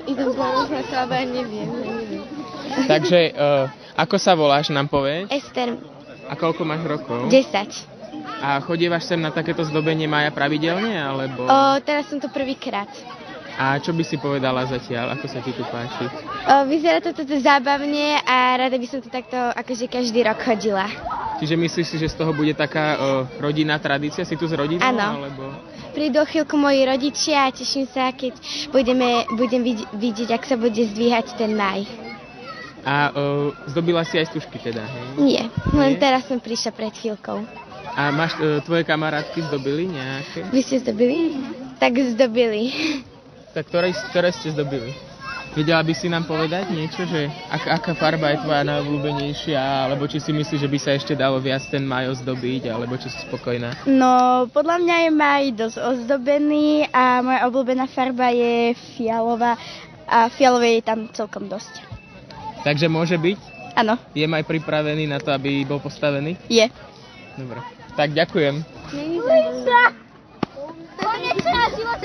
Idem za rozhlasu, ale neviem. Takže, ako sa voláš, nám povedz? Ester, A koľko máš rokov? 10. A chodívaš sem na takéto zdobenie mája pravidelne, alebo... Teraz som to prvýkrát. A čo by si povedala zatiaľ? Ako sa ti tu páči? Vyzerá to zábavne a rada by som to takto akože každý rok chodila. Čiže myslíš si, že z toho bude taká rodinná tradícia? Si tu s rodinou? Áno. Alebo... Prídu o chvíľku moji rodičia a teším sa, keď budem vidieť, ak sa bude zdvíhať ten maj. A zdobila si aj stužky teda, hej? Nie, len teraz som prišla pred chvíľkou. A máš tvoje kamarátky zdobili nejaké? Vy ste zdobili? Tak zdobili. Tak ktoré ste zdobili? Vedela by si nám povedať niečo, že aká farba je tvoja najobľúbenejšia, alebo či si myslíš, že by sa ešte dalo viac ten maj ozdobiť, alebo či si spokojná? No, podľa mňa je maj dosť ozdobený a moja obľúbená farba je fialová a fialovej je tam celkom dosť. Takže môže byť? Áno. Je maj pripravený na to, aby bol postavený? Je. Dobre. Tak ďakujem. Konečná života!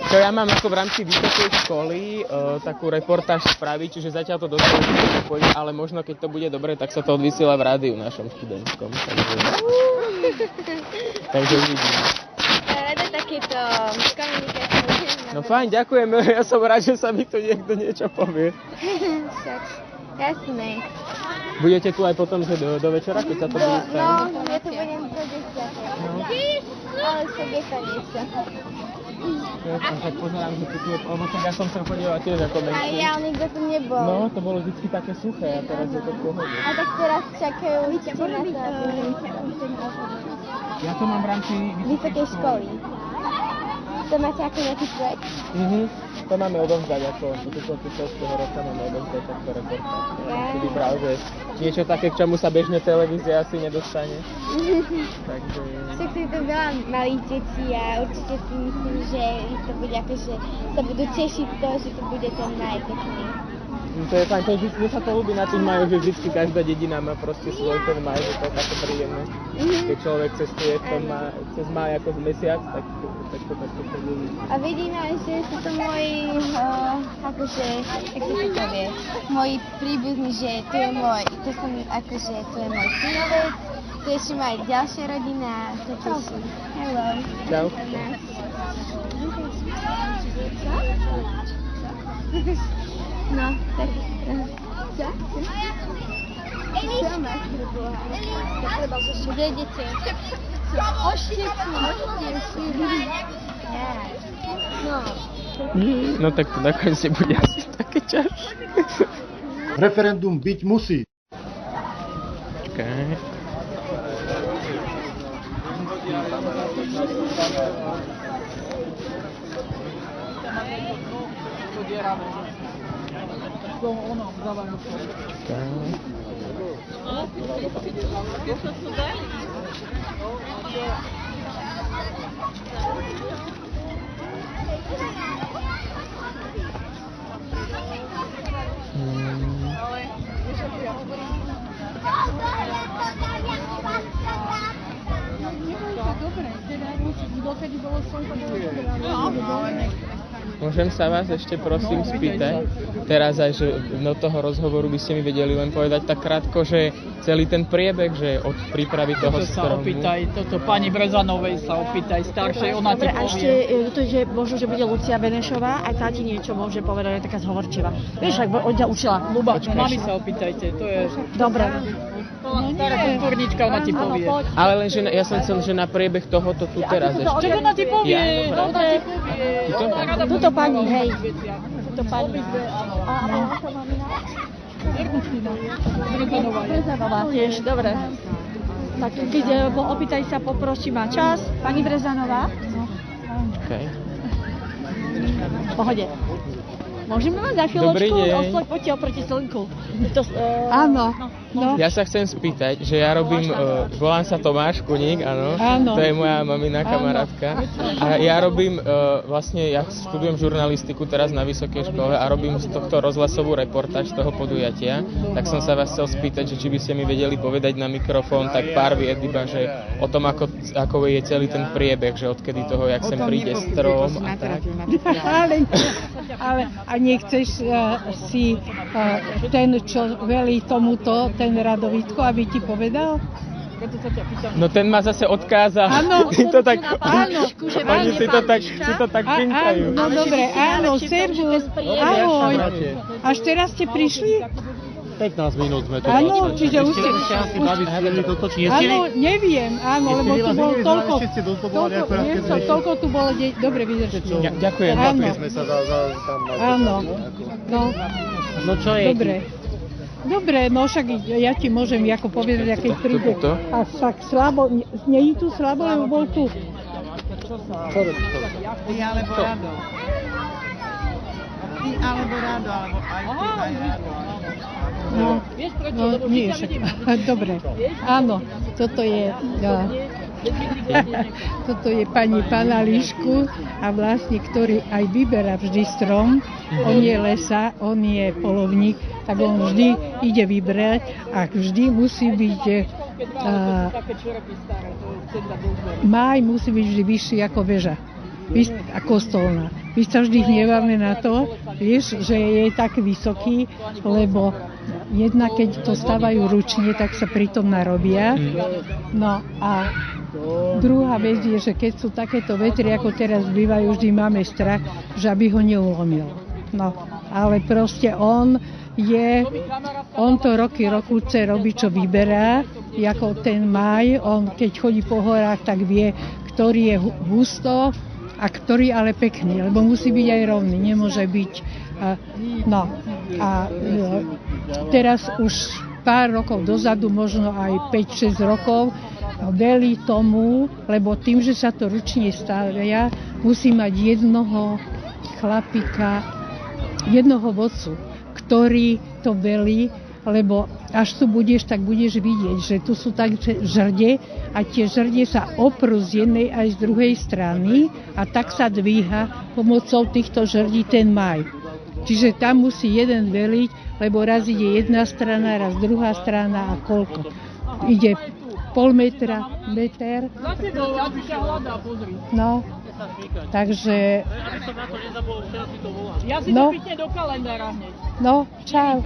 Čo ja mám ako v rámci vysokej školy takú reportáž spraviť, čiže zatiaľ to dosť nepojiť, ale možno keď to bude dobre, tak sa to odvysiela v rádiu našom študentskom. Takže uvidíme. Rada takéto komunikácie. No fajn, ďakujem, ja som rád, že sa mi tu niekto niečo povie. Jasné. Budete tu aj potom, že do večera, keď sa to bude stať? No, ja tu budem do 10. No. Ale sa niečo. Ja tak pozerám, že tu je, lebo tak ja som sem chodila tiež ako menší. A ja nikto tu nebol. No, to bolo vždy také suché a teraz je to v pohode. A tak teraz čakajú ste na to. Ja to mám v rámci Vysokej školy. To máte ako nejaký projekt? To máme odovzdať ako do koncu školského roka máme odovzdať takto reportáž. Si vybral, že niečo také, k čomu sa bežne televízia asi nedostane. Takže... Však tu je to veľa malých detí a určite si myslím, že to bude akože sa budú tešiť to, že to bude ten najpekný. To je fajn, mne sa to ľúbi na tých majoch, že vždy každá dedina má proste svoj ten maj, že to je také príjemné. Keď človek cestuje cez maj ako mesiac, tak to takto ľúbi. A vidím aj, že sú to moji, akože, jak sa to povie, moji príbuzní, že tu je môj synovec, tu ešte má aj ďalšia rodina, to teší. Hello. Čau. No, tak... Čo? Čo máš pre Boha? Kde idete? No tak to nakoniec nebude asi také ťažké. Referendum byť musí. Okay. Môžem sa vás ešte prosím spýtať, teraz aj, že do toho rozhovoru by ste mi vedeli len povedať tak krátko, že celý ten priebeh, že od prípravy toho stromu. Toto pani Brezanovej sa opýtaj, staršej, ona ti povie. A ešte, to, že možno, že bude Lucia Benešová, aj tá ti niečo môže povedať, je taká zhovorčivá. Vieš, ak od ťa učila. Luba, mami sa opýtajte, to je... Dobre. Stará odborníčka, ona ti povie. Ale len, že ja som chcel, že na priebeh tohoto tu teraz ešte. Čo ona ti povie? Tuto pani, hej. Tuto pani. Brezanová tiež, dobre. Tak keď opýtaj sa, poprosím, má čas. Pani Brezanová. Okay. V pohode. Môžeme mať za chvíľočku? Dobrý deň. Poďte oproti slnku. Áno. No. Ja sa chcem spýtať, že ja robím, volám sa Tomáš Kuník, áno. To je moja mamina, kamarátka. A ja robím, vlastne, ja študujem žurnalistiku teraz na vysokej škole a robím z tohto rozhlasovú reportáž z toho podujatia. Tak som sa vás chcel spýtať, že či by ste mi vedeli povedať na mikrofón tak pár vied iba, že o tom, ako je celý ten priebeh, že odkedy toho, jak sem príde strom a tak. Ale a nechceš si ten, čo velí tomuto, ten Radovítko, aby ti povedal? No ten ma zase odkázal. Áno, Oni si to tak pinkajú. No dobre, áno, servus, ahoj. Až teraz ste prišli? 15 minút sme tu. Áno, čiže už ste... Áno, neviem, áno, lebo tu bolo toľko... Toľko tu bolo... Dobre, vydržte. Ďakujem. Sme sa tam... Áno, No čo je? Dobre, no však ja ti môžem ako povedať, keď príde. A však slabo, nie je tu slabo, lebo bol tu. Ty alebo Rado. Alebo aj ty, aj Rado. No, nie, však, dobre. Áno, toto je pani Pana Líšku a vlastne, ktorý aj vyberá vždy strom. On je lesa, on je polovník, tak on vždy ide vybrať a vždy musí byť máj musí byť vždy vyšší ako väža. A kostolná. My sa vždy hnevame na to, vieš, že je tak vysoký, lebo jedna, keď to stavajú ručne, tak sa pritom narobia. No a druhá vec je, že keď sú takéto vetry, ako teraz bývajú, vždy máme strach, že aby ho neulomil. No, ale proste on to roky robí, čo vyberá, ako ten máj, on keď chodí po horách, tak vie, ktorý je husto, a ktorý ale pekný, lebo musí byť aj rovný, nemôže byť... teraz už pár rokov dozadu, možno aj 5-6 rokov, velí tomu, lebo tým, že sa to ručne stavia, musí mať jednoho chlapika, jednoho vodcu, ktorý to velí, lebo až tu budeš, tak budeš vidieť, že tu sú tak žrde a tie žrde sa oprú z jednej aj z druhej strany a tak sa dvíha pomocou týchto žrdí ten maj. Čiže tam musí jeden veliť, lebo raz ide jedna strana, raz druhá strana a koľko. Ide pol metra, meter. No, takže... Ja si to pýtne do kalendára hneď. No, čau.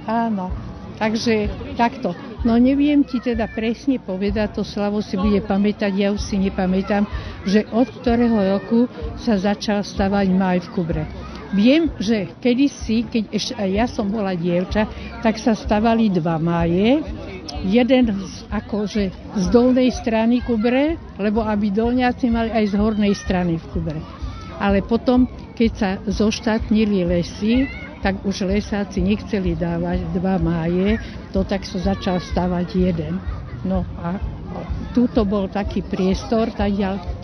Áno. Takže takto. No neviem ti teda presne povedať, to Slavo si bude pamätať, ja už si nepamätám, že od ktorého roku sa začal stavať máj v Kubre. Viem, že kedysi, keď ešte aj ja som bola dievča, tak sa stavali dva máje. Jeden akože z dolnej strany Kubre, lebo aby dolňáci mali aj z hornej strany v Kubre. Ale potom, keď sa zoštátnili lesy, tak už lesáci nechceli dávať dva máje, to tak sa začal stavať jeden. No a túto bol taký priestor,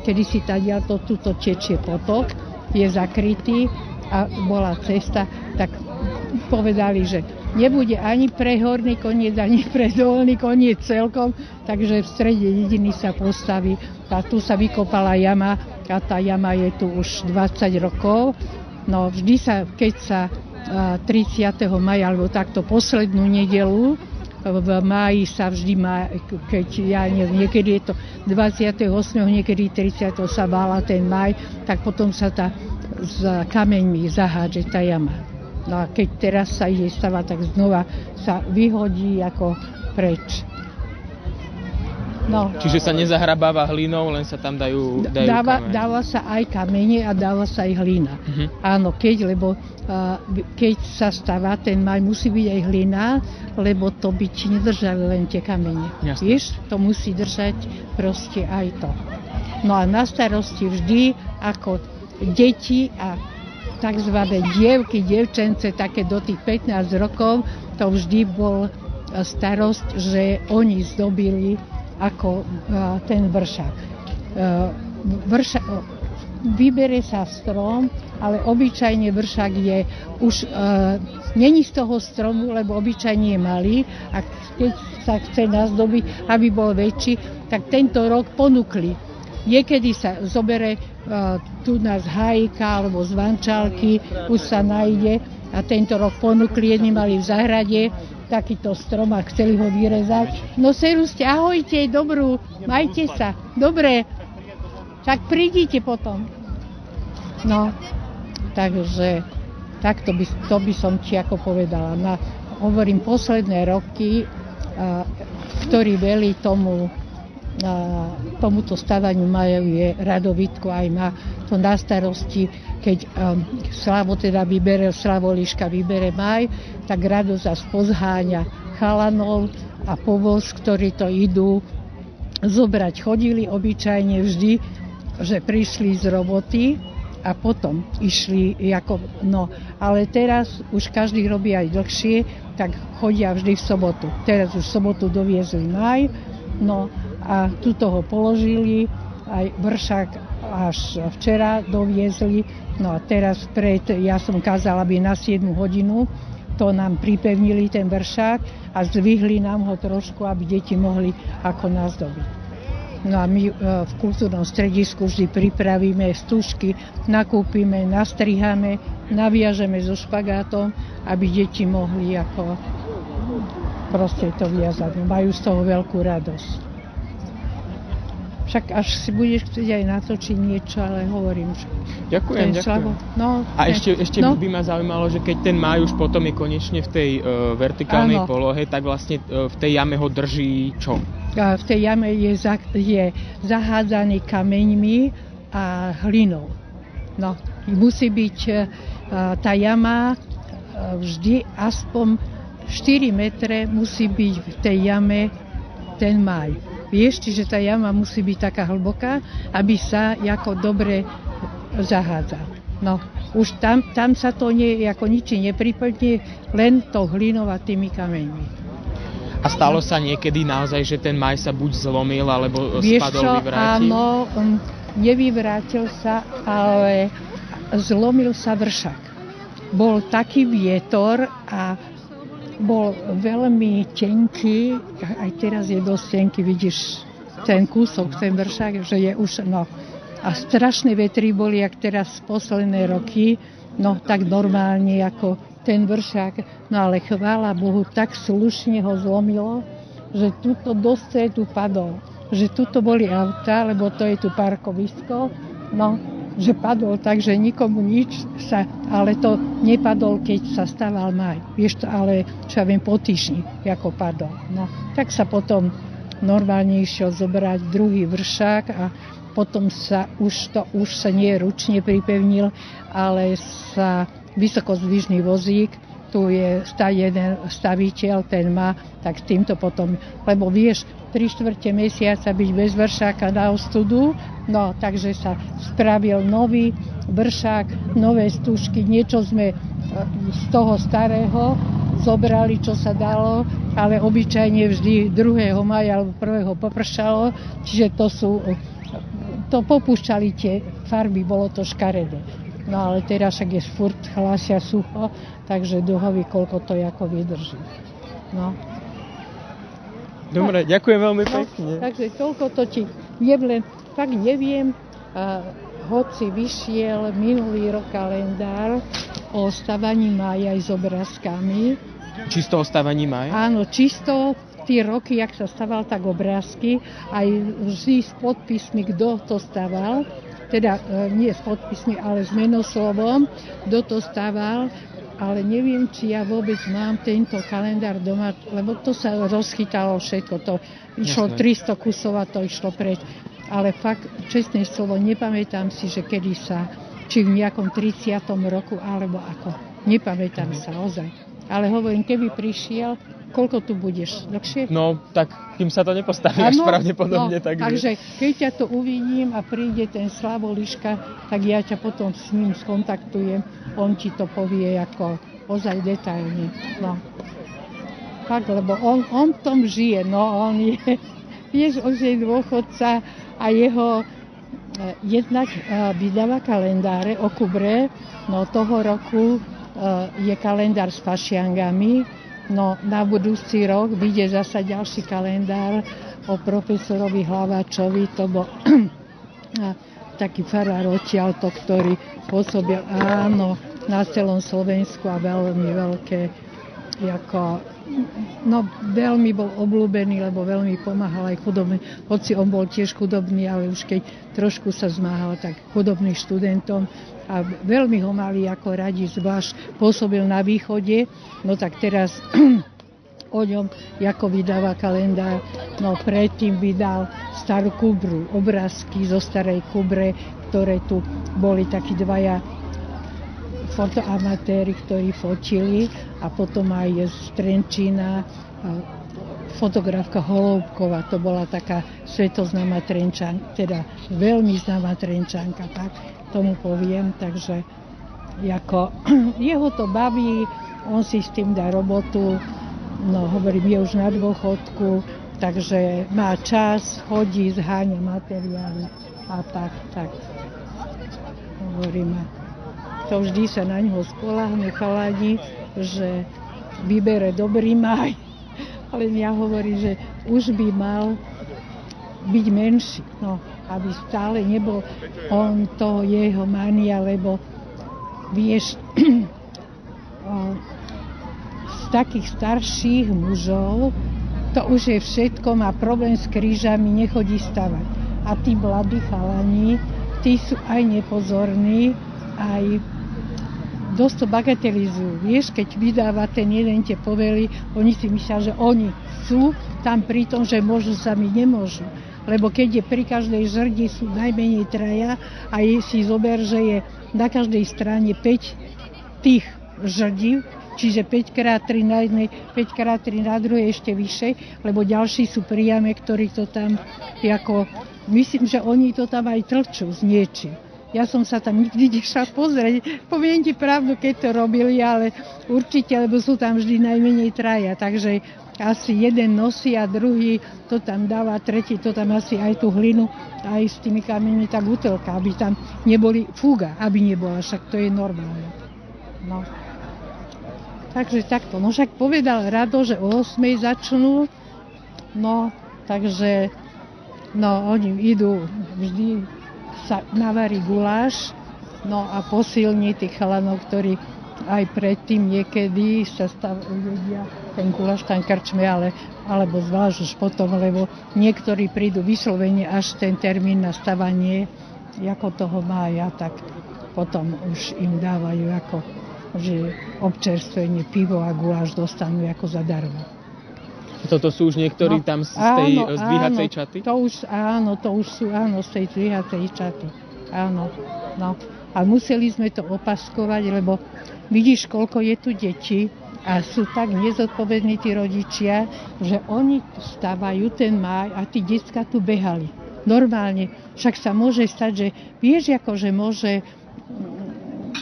kedysi tadiaľ to túto tečie potok, je zakrytý a bola cesta, tak povedali, že nebude ani pre horný koniec, ani pre dolný koniec celkom, takže v strede dediny sa postaví a tu sa vykopala jama a tá jama je tu už 20 rokov. No vždy sa, keď sa 30. maja, alebo takto poslednú nedelu v máji sa vždy má, keď ja neviem, niekedy je to 28. niekedy 30. sa vála ten maj, tak potom sa tá s kameňmi zahádže tá jama. No a keď teraz sa ide stavať, tak znova sa vyhodí ako preč. No. Čiže sa nezahrabáva hlinou, len sa tam dajú dáva sa aj kamene a dáva sa aj hlina. Áno, keď sa stáva ten maj, musí byť aj hlina, lebo to by ti nedržali len tie kamene. Jasne. Vieš, to musí držať proste aj to. No a na starosti vždy ako deti a takzvané dievky, dievčence, také do tých 15 rokov, to vždy bol starosť, že oni zdobili ako ten vršák. vybere sa strom, ale obyčajne vršak je už není z toho stromu, lebo obyčajne je malý a keď sa chce nazdobiť, aby bol väčší, tak tento rok ponúkli. Niekedy sa zobere tu z hájika alebo z vančálky, už sa nájde a tento rok ponúkli, jedni mali v záhrade takýto strom a chceli ho vyrezať. No serúste, ahojte, dobrú, majte sa, dobre, tak prídite potom. No, takže takto by som ti ako povedala. Hovorím, posledné roky, ktorý velí tomuto stavaniu majú je Radovitko, aj má to na starosti, keď Slavoliška vybere maj, tak Rado zas pozháňa chalanov a povoz, ktorí to idú zobrať. Chodili obyčajne vždy, že prišli z roboty a potom išli ale teraz už každý robí aj dlhšie, tak chodia vždy v sobotu. Teraz už v sobotu doviezli maj, a tuto ho položili, aj vršak až včera doviezli, a teraz ja som kázala, aby na 7 hodinu to nám pripevnili ten vršák a zdvihli nám ho trošku, aby deti mohli ako nazdobiť. No a my v kultúrnom stredisku vždy pripravíme stužky, nakúpime, nastriháme, naviažeme so špagátom, aby deti mohli ako proste to viazať. Majú z toho veľkú radosť. Však až si budeš chcieť aj natočiť niečo, ale hovorím, že... Ďakujem. A ešte by ma zaujímalo, že keď ten máj už potom je konečne v tej vertikálnej polohe, tak vlastne v tej jame ho drží čo? V tej jame je zahádzaný kameňmi a hlinou. Musí byť tá jama vždy aspoň 4 metre musí byť v tej jame ten máj. Vieš, čiže tá jama musí byť taká hlboká, aby sa ako dobre zahádzal. Už tam sa to ako nič nepriplne, len to hlinou a tými kameňmi. A stalo sa niekedy naozaj, že ten maj sa buď zlomil, alebo spadol, vyvrátil? Áno, nevyvrátil sa, ale zlomil sa vršak. Bol taký vietor a bol veľmi tenký, aj teraz je dosť tenký, vidíš ten kúsok, ten vršak, že je už, a strašné vetry boli, jak teraz posledné roky, tak normálne ako ten vršák, ale chvála Bohu, tak slušne ho zlomilo, že tuto do stredu padol, že tuto boli autá, lebo to je tu parkovisko, že padol tak, že nikomu nič ale to nepadol, keď sa stával maj. Vieš to, ale čo ja viem, po týždni, ako padol. Tak sa potom normálne išiel zobrať druhý vršák a potom sa už sa nie ručne pripevnil, ale sa vysokozdvižný vozík, tu je jeden staviteľ, ten má, tak s týmto potom, lebo vieš, 3/4 mesiaca byť bez vršáka na ostudu, takže sa spravil nový vršák, nové stužky, niečo sme z toho starého zobrali, čo sa dalo, ale obyčajne vždy 2. maja alebo 1. popršalo, čiže to popúšťali tie farby, bolo to škaredé. Ale teraz však je furt hlásia sucho, takže duhovi, koľko to ako vydrží. Dobre, ďakujem veľmi pekne. Takže toľko to ti fakt neviem, hoci vyšiel minulý rok kalendár o stavaní mája aj s obrázkami. Čisto o stavaní mája? Áno, čisto tie roky, jak sa staval, tak obrázky, aj vždy s podpismi, kto to staval. Teda nie s podpismi, ale s menoslovom, kto to staval, ale neviem, či ja vôbec mám tento kalendár doma, lebo to sa rozchytalo všetko, to išlo 300 kusov a to išlo preč. Ale fakt, čestné slovo, nepamätám si, že kedy či v nejakom 30. roku, alebo ako, nepamätám sa ozaj. Ale hovorím, keby prišiel, koľko tu budeš? Dlhšie? Tak kým sa to nepostaví až pravdepodobne. Takže keď ťa to uvidím a príde ten Slavoliška, tak ja ťa potom s ním skontaktujem. On ti to povie ako ozaj detailne. Fakt, lebo on v tom žije. On je, vieš, on je dôchodca a jeho jednak vydáva kalendáre o Kubre, no toho roku je kalendár s fašiangami, no na budúci rok vyjde zasa ďalší kalendár o profesorovi Hlavačovi, to bol taký farár odtiaľto, ktorý pôsobil, áno, na celom Slovensku a veľmi veľké, veľmi bol obľúbený, lebo veľmi pomáhal aj chudobným, hoci on bol tiež chudobný, ale už keď trošku sa zmáhal, tak chudobným študentom a veľmi ho mali ako radi, zvlášť pôsobil na východe, no tak teraz o ňom, ako vydáva kalendár, no predtým vydal starú Kubru, obrázky zo starej Kubre, ktoré tu boli takí dvaja fotoamatéri, ktorí fotili, a potom aj z Trenčína fotografka Holoubková, to bola taká svetoznáma Trenčanka, teda veľmi známa Trenčanka, tak tomu poviem, takže jeho to baví, on si s tým dá robotu, no hovorím, je už na dôchodku, takže má čas, chodí, zháňa materiály a tak hovoríme. To vždy sa na ňoho spoľahnú chalani, že vybere dobrý maj. Ale ja hovorím, že už by mal byť menší, no, aby stále nebol on toho jeho mania, lebo vieš, z takých starších mužov to už je všetko, má problém s krížami, nechodí stavať. A tí mladí chalani, tí sú aj nepozorní, aj dosť to bagatelizujú. Vieš, keď vydáva ten jeden tie povely, oni si myslia, že oni sú tam pri tom, že môžu, sami nemôžu. Lebo keď je pri každej žrdi sú najmenej traja a si zober, že je na každej strane 5 tých žrdí, čiže 5x3 na jednej, 5x3 na druhej ešte vyššie, lebo ďalší sú priame, ktorí to tam myslím, že oni to tam aj tlčú s niečím. Ja som sa tam nikdy nešla pozrieť. Poviem ti pravdu, keď to robili, ale určite, lebo sú tam vždy najmenej traja. Takže asi jeden nosí a druhý to tam dáva, tretí to tam asi aj tú hlinu, aj s tými kameňmi tak utelka, aby tam neboli fúga, aby nebola, však to je normálne. No. Takže takto. No však povedal Rado, že o 8 začnú, no takže oni idú vždy sa navarí guláš, no a posilní tých chalanov, ktorí aj predtým niekedy sa jedia ten guláš tam krčme, alebo zvlášť už potom, lebo niektorí prídu vyslovene až ten termín na stavanie, ako toho mája, tak potom už im dávajú ako, že občerstvenie, pivo a guláš dostanú ako zadarmo. Toto sú už niektorí tam z tej zdvíhacej čaty? To už sú z tej zdvíhacej čaty. Áno, no. A museli sme to opaskovať, lebo vidíš, koľko je tu detí a sú tak nezodpovední tí rodičia, že oni stavajú ten máj a tí decká tu behali. Normálne. Však sa môže stať, že vieš, že môže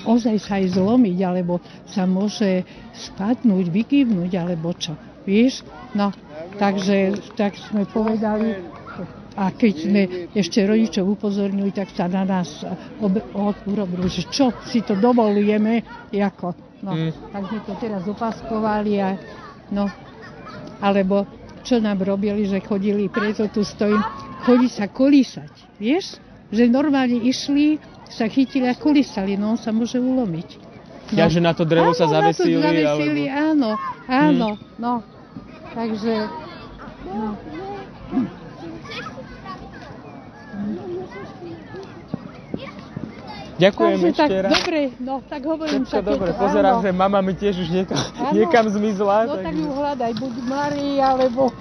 ozaj sa aj zlomiť, alebo sa môže spadnúť, vykývnuť, alebo čo. Vieš? No, takže tak sme povedali, a keď sme ešte rodičov upozornili, tak sa na nás urobili, že čo si to dovolujeme, ako. No, tak sme to teraz opaskovali a alebo čo nám robili, že chodili, preto tu stojím, chodí sa kolísať, vieš? Že normálne išli, sa chytili a kolísali, no on sa môže ulomiť. Ja, že na to drevo sa zavesili, alebo... Áno. Takže, Ďakujem ešte raz. Dobre, tak hovorím. Všetko dobre, pozerám, že mama mi tiež už niekam zmizla. No tak ju hľadaj, buď Márii, alebo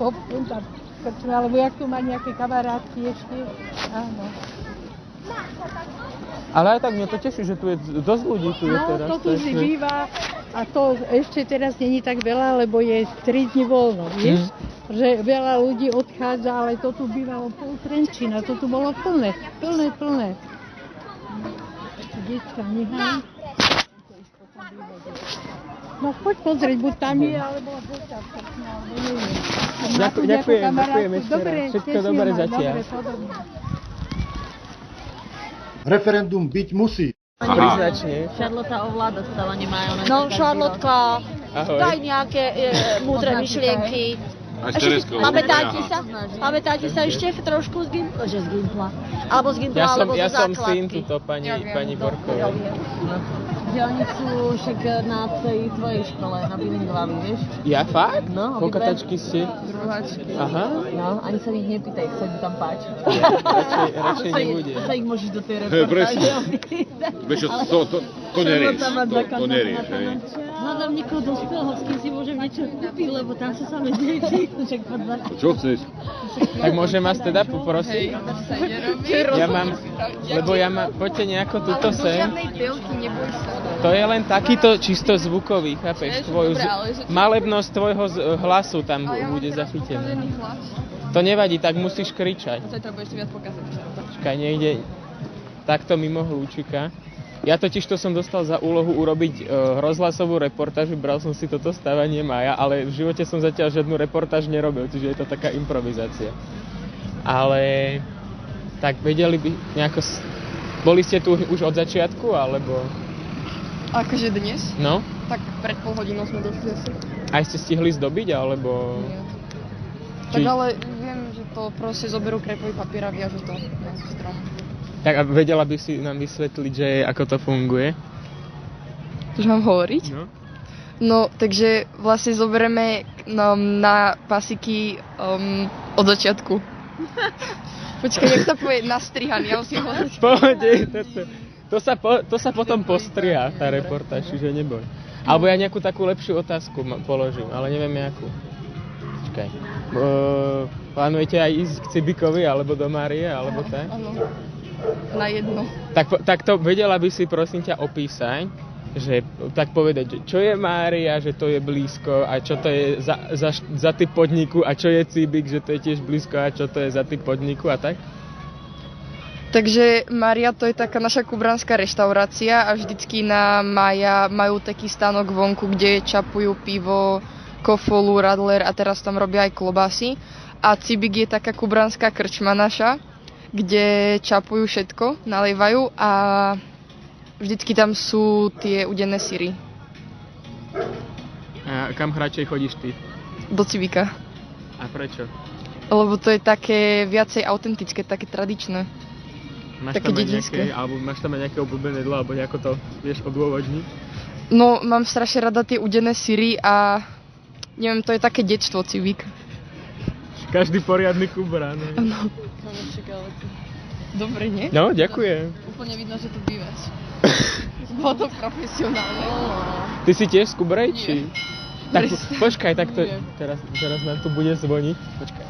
jak tu má nejaké kamarátky ešte. Áno. Ale aj tak mňa to teší, že tu je dosť ľudí teraz. No, to tu si býva a to ešte teraz není tak veľa, lebo je 3 dni voľno, vieš? Že veľa ľudí odchádza, ale to tu bývalo pol Trenčína, to tu bolo plné. Detská nehaj. No poď pozrieť, buď tam je, alebo poďte, alebo neviem. Ďakujem ešte raz. Všetko dobre zatiaľ. Dobre, podobne. Referendum byť musí. Priznačne. Charlotta ovláda stávanie majonézy. No, Charlotka, Ahoj. daj nejaké múdre myšlienky. Aj s Tereskou. Pamätáte sa ešte trošku z Gimpla? Že z Gimpla. Alebo z Gimpla, alebo Ja zo som základky. syn tuto pani Borkovej. Že oni sú však na tej tvojej škole, na bilingváli, vieš? Ja fakt? No, Kokatačky ste? Druháčky. Aha. No, ani sa ich nepýtaj, sa im tam páči. Radšej nebude. Sa ich môžeš do tej Presne. reportáže. Vieš, to nerieš, to nerieš, hej. Hľadám niekoho dospelého, s kým si môžem niečo kúpiť, lebo tam sú samé deti. Však poď za. Čo chceš? Tak môžem vás teda poprosiť? Ja mám, poďte nejako tuto sem. To je len takýto čisto zvukový, chápeš? Malebnosť tvojho hlasu tam bude zachytená. To nevadí, tak musíš kričať. Zajtra budeš si viac pokazať. Počkaj, niekde takto mimo hlúčika. Ja totiž to som dostal za úlohu urobiť rozhlasovú reportáž, vybral som si toto stávanie mája, ale v živote som zatiaľ žiadnu reportáž nerobil, čiže je to taká improvizácia. Ale tak vedeli by nejako... Boli ste tu už od začiatku, alebo... Akože dnes? No? Tak pred pol hodinou sme došli asi. Aj ste stihli zdobiť, alebo... Nie. Tak ale viem, že to proste zoberú krepový papier a viažu to na strom. Tak a vedela by si nám vysvetliť, že ako to funguje? Už mám hovoriť? No. No, takže vlastne zoberieme na pasiky od začiatku. Počkaj, jak sa povie nastrihaný, ja musím hovoriť. Pohode, to sa potom postriha, tá reportáž, čiže neboj. Alebo ja nejakú takú lepšiu otázku položím, ale neviem jakú. Počkaj. Plánujete aj ísť k Cibikovi, alebo do Márie, alebo tak? Áno, na jedno. Tak to vedela by si prosím ťa opísať, že tak povedať, že čo je Mária, že to je blízko a čo to je za typ podniku a čo je Cibik, že to je tiež blízko a čo to je za typ podniku a tak? Takže Mária to je taká naša kubranská reštaurácia a vždycky na mája majú taký stánok vonku, kde čapujú pivo, kofolu, radler a teraz tam robia aj klobásy. A Cibik je taká kubranská krčma naša, kde čapujú všetko, nalievajú a vždycky tam sú tie udené syry. A kam radšej chodíš ty? Do Cibika. A prečo? Lebo to je také viacej autentické, také tradičné. Také dedinské. Alebo máš tam aj nejaké obľúbené jedlo, alebo nejako to vieš odôvodniť? No, mám strašne rada tie udené syry a neviem, to je také detstvo Cibik. Každý poriadny kubrán. Áno. Dobre, nie? No, ďakujem. Úplne vidno, že tu bývaš. Bolo to profesionálne. Ty si tiež z Kubrej, či? Tak, Presne. počkaj, tak to... Teraz nám tu bude zvoniť. Počkaj.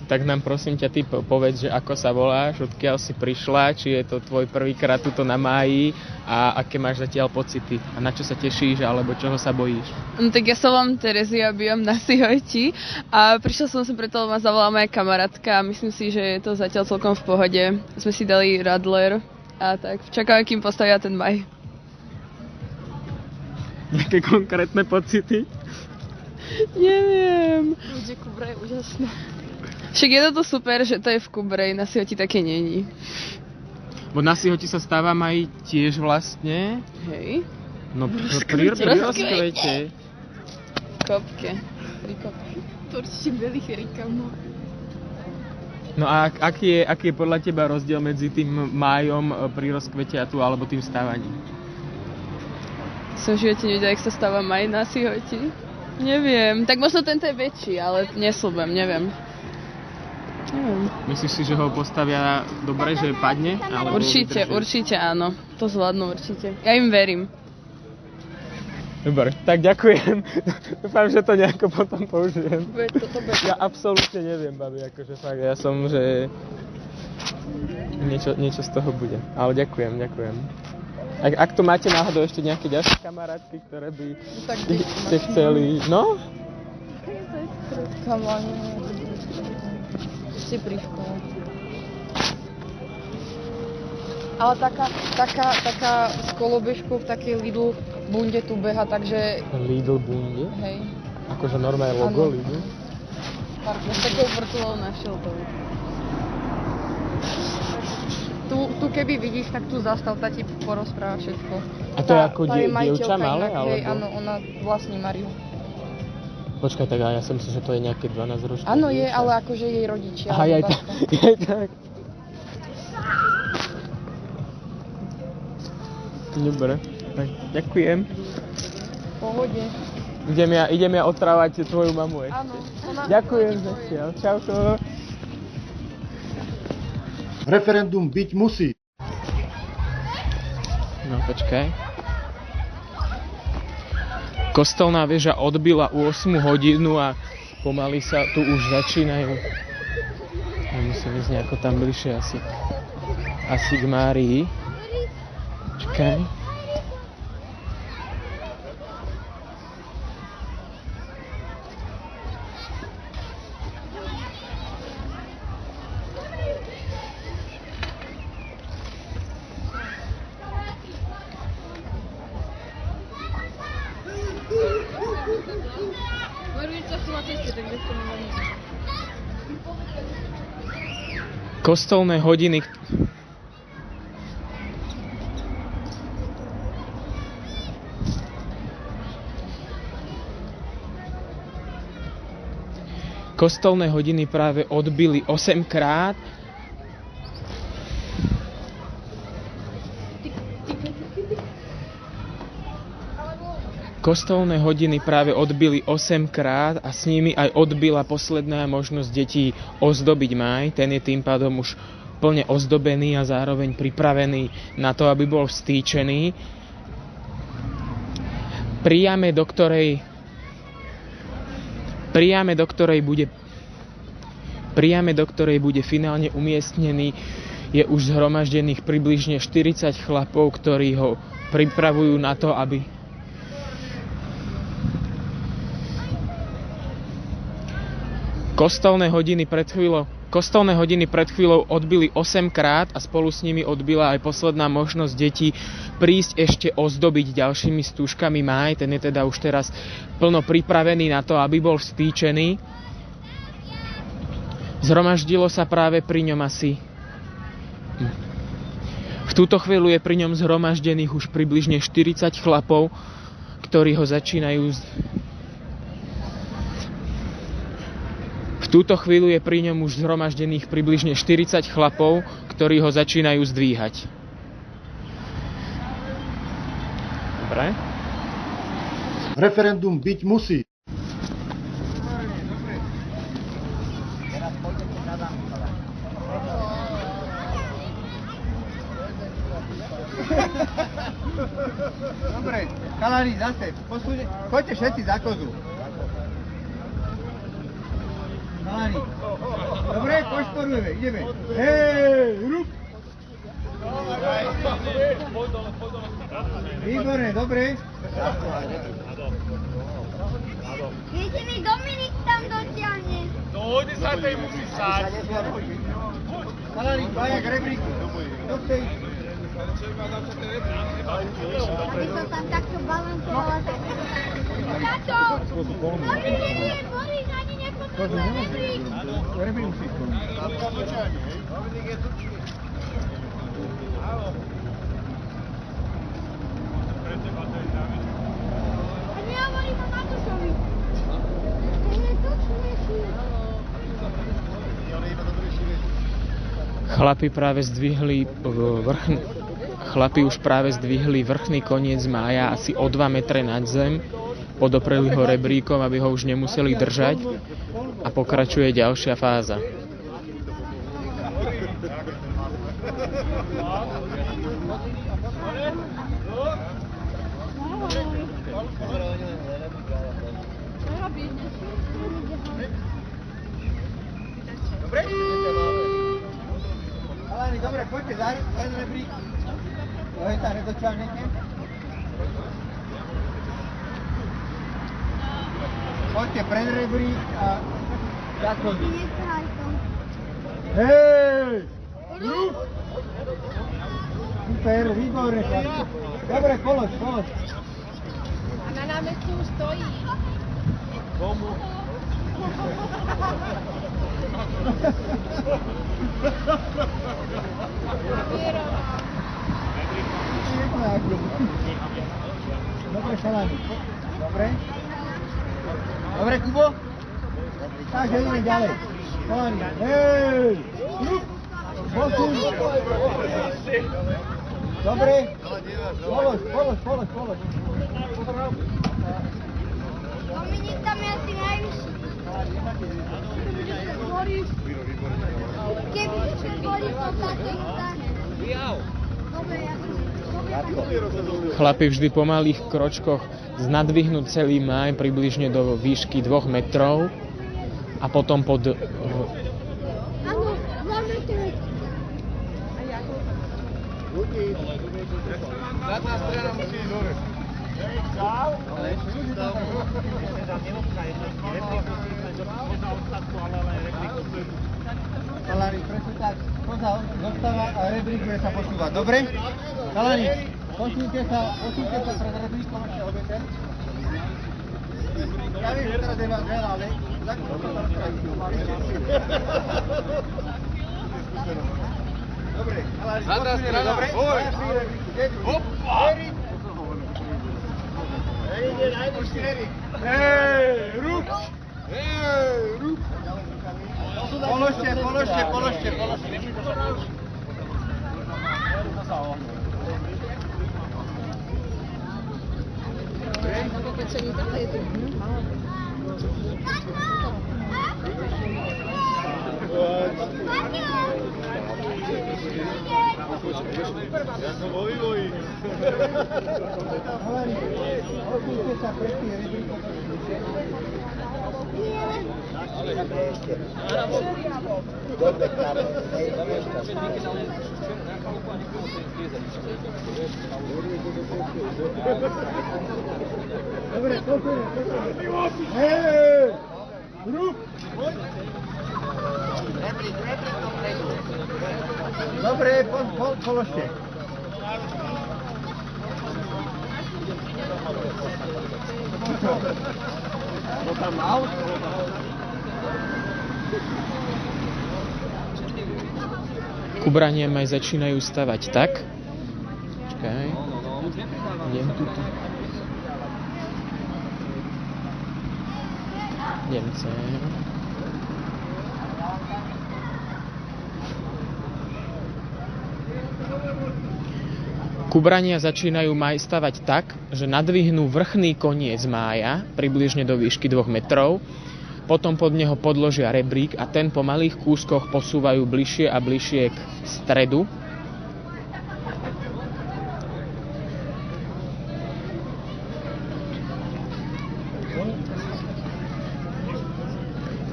Tak nám prosím ťa ty povedz, že ako sa voláš, odkiaľ si prišla, či je to tvoj prvýkrát tuto na máji a aké máš zatiaľ pocity a na čo sa tešíš alebo čoho sa bojíš. Tak ja sa volám Terezia, bývam na Sihojti a prišla som sem preto, lebo ma zavolala moja kamarátka a myslím si, že je to zatiaľ celkom v pohode. Sme si dali radler a tak čakáme, kým postavia ten maj. Nejaké konkrétne pocity? Neviem. Ľudia Kubra je úžasné. Však je to super, že to je v Kubrej, na Sihoti také není. Bo na Sihoti sa stáva maj tiež vlastne. Hej. No pri rozkvete. Kopke. Pri kopke. To určite veľký rikamo. No a aký je podľa teba rozdiel medzi tým májom pri rozkvete a tu alebo tým stávaním? Som v živote nevedela, jak sa stáva maj na Sihoti. Neviem, tak možno tento je väčší, ale neslúbem, neviem. Myslíš si, že ho postavia dobre, že padne? Alebo Určite áno. To zvládnu určite. Ja im verím. Dobre, tak ďakujem. Dúfam, že to nejako potom použijem. Ja absolútne neviem, babi, akože fakt, ja som, že niečo z toho bude. Ale ďakujem. Ak tu máte náhodou ešte nejaké ďalšie kamarátky, ktoré by ste chceli, no? Si pri škole. Ale taká s kolobežkou v takej Lidl bunde tu beha, takže... Lidl bunde? Hej. Akože normálne logo Lidl? S takou vrtulou našiel to. Tu keby vidíš, tak tu zastav, tá ti porozpráva všetko. A to je ako dievča malé? Hej, áno, ona vlastní Mariu. Počkaj, tak ja som myslel, že to je nejaké 12-ročné. Áno, je, ale akože jej rodičia. Aha, je tak. Dobre, tak ďakujem. V pohode. Idem ja otrávať tvoju mamu ešte. Áno. Ďakujem zatiaľ. Čauko. Referendum byť musí. No, počkaj. Kostolná väža odbila 8 hodinu a pomaly sa tu už začínajú. Ja musím ísť nejako tam bližšie asi k Márii. Počkaj. Kostolné hodiny. Kostolné hodiny práve odbili 8-krát. Kostolné hodiny práve odbili 8-krát a s nimi aj odbila posledná možnosť detí ozdobiť máj. Ten je tým pádom už plne ozdobený a zároveň pripravený na to, aby bol vstýčený. Pri jame, do ktorej bude finálne umiestnený, je už zhromaždených približne 40 chlapov, ktorí ho pripravujú na to, aby Kostolné hodiny pred chvíľou odbili 8-krát a spolu s nimi odbila aj posledná možnosť detí prísť ešte ozdobiť ďalšími stúžkami máj. Ten je teda už teraz plno pripravený na to, aby bol vstýčený. Zhromaždilo sa práve pri ňom asi... V túto chvíľu je pri ňom zhromaždených už približne 40 chlapov, ktorí ho začínajú... V túto chvíľu je pri ňom už zhromaždených približne 40 chlapov, ktorí ho začínajú zdvíhať. Dobre. Referendum byť musí. Dobre, chalani, zase, choďte všetci za kozu. Chalani, dobre, pošporujeme, ideme. Hej, ruk! Výborné, dobre. Jediný Dominik tam dotiahne. No, hodne sa tej musí sáť. Chalani, baja k rebríku. Kto chce ísť? Aby to tam takto balancovala, tak... Tato! Dobrý deň, Boris, ani nepotrebuje rebrík. Rebrík si. Dominik je tu. A nehovorím o Matúšovi. Ten je tučnejší. Chlapi už práve zdvihli vrchný koniec mája asi o 2 metre nad zem, podopreli ho rebríkom, aby ho už nemuseli držať a pokračuje ďalšia fáza. Dobre? Chalani, dobre, poďte za ten rebrík. Lojeta, nedočiahnete? Poďte pred rebrík a za kozu. Hej! Super, výborne, chlapci. Dobre, polož. A na námestí už stojí. Komu? Dobre, chalani. Dobre, Kubo? Takže ideme ďalej. Chalani, hej! Posun! Dobre? Polož. Dominik tam je asi najvyšší. Keby si Boris ostatný stane. Dobre, ja Chlapi vždy po malých kročkoch znadvihnú celý máj približne do výšky 2 metrov a potom pod... Áno, 2 metre. Zadná strana musí ísť hore. Chalani, presne tak. Koza zostáva a rebrík bude sa posúvať. Dobre? Chalani, posúňte sa pred rebríkom ešte o meter. Ja viem, že teraz je vás veľa, ale takto sa tam strajú. Dobre, chalani, posúňte, dobre? Hoj! Hoppa! Ide najvyšší Erik. Hej, rúb! Položte. Ja som vo vývoji. Odpúšte sa pre tých rebríkov. Dobre, pokojne. Hej! Rúb! Dobre, položte. To tam mal? Kubranie maj začínajú stavať tak. Čakaj. Idem tuto. Idem sem. Kubrania začínajú maj stavať tak, že nadvihnú vrchný koniec mája, približne do výšky 2 metrov, potom pod neho podložia rebrík a ten po malých kúskoch posúvajú bližšie a bližšie k stredu.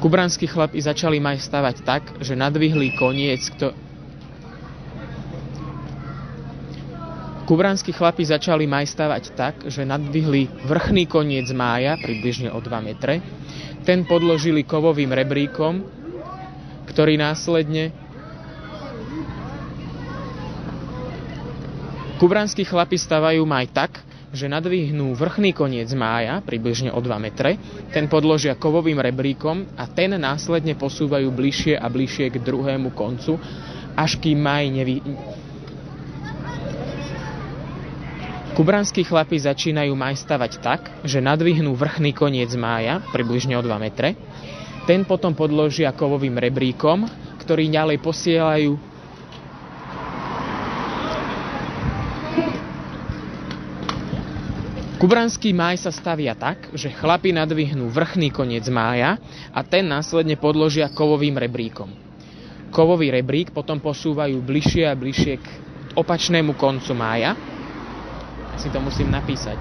Kubranskí chlapi začali maj stavať tak, že nadvihli koniec, Kubranskí chlapi začali maj stavať tak, že nadvihli vrchný koniec mája, približne o 2 metre. Ten podložili kovovým rebríkom, ktorý následne... Kubranskí chlapi stavajú maj tak, že nadvihnú vrchný koniec mája, približne o 2 metre. Ten podložia kovovým rebríkom a ten následne posúvajú bližšie a bližšie k druhému koncu, až kým maj Kubranskí chlapi začínajú maj stavať tak, že nadvihnú vrchný koniec mája, približne o 2 metre. Ten potom podložia kovovým rebríkom, ktorý ďalej posielajú Kubranský máj sa stavia tak, že chlapi nadvihnú vrchný koniec mája a ten následne podložia kovovým rebríkom. Kovový rebrík potom posúvajú bližšie a bližšie k opačnému koncu mája. Ja si to musím napísať.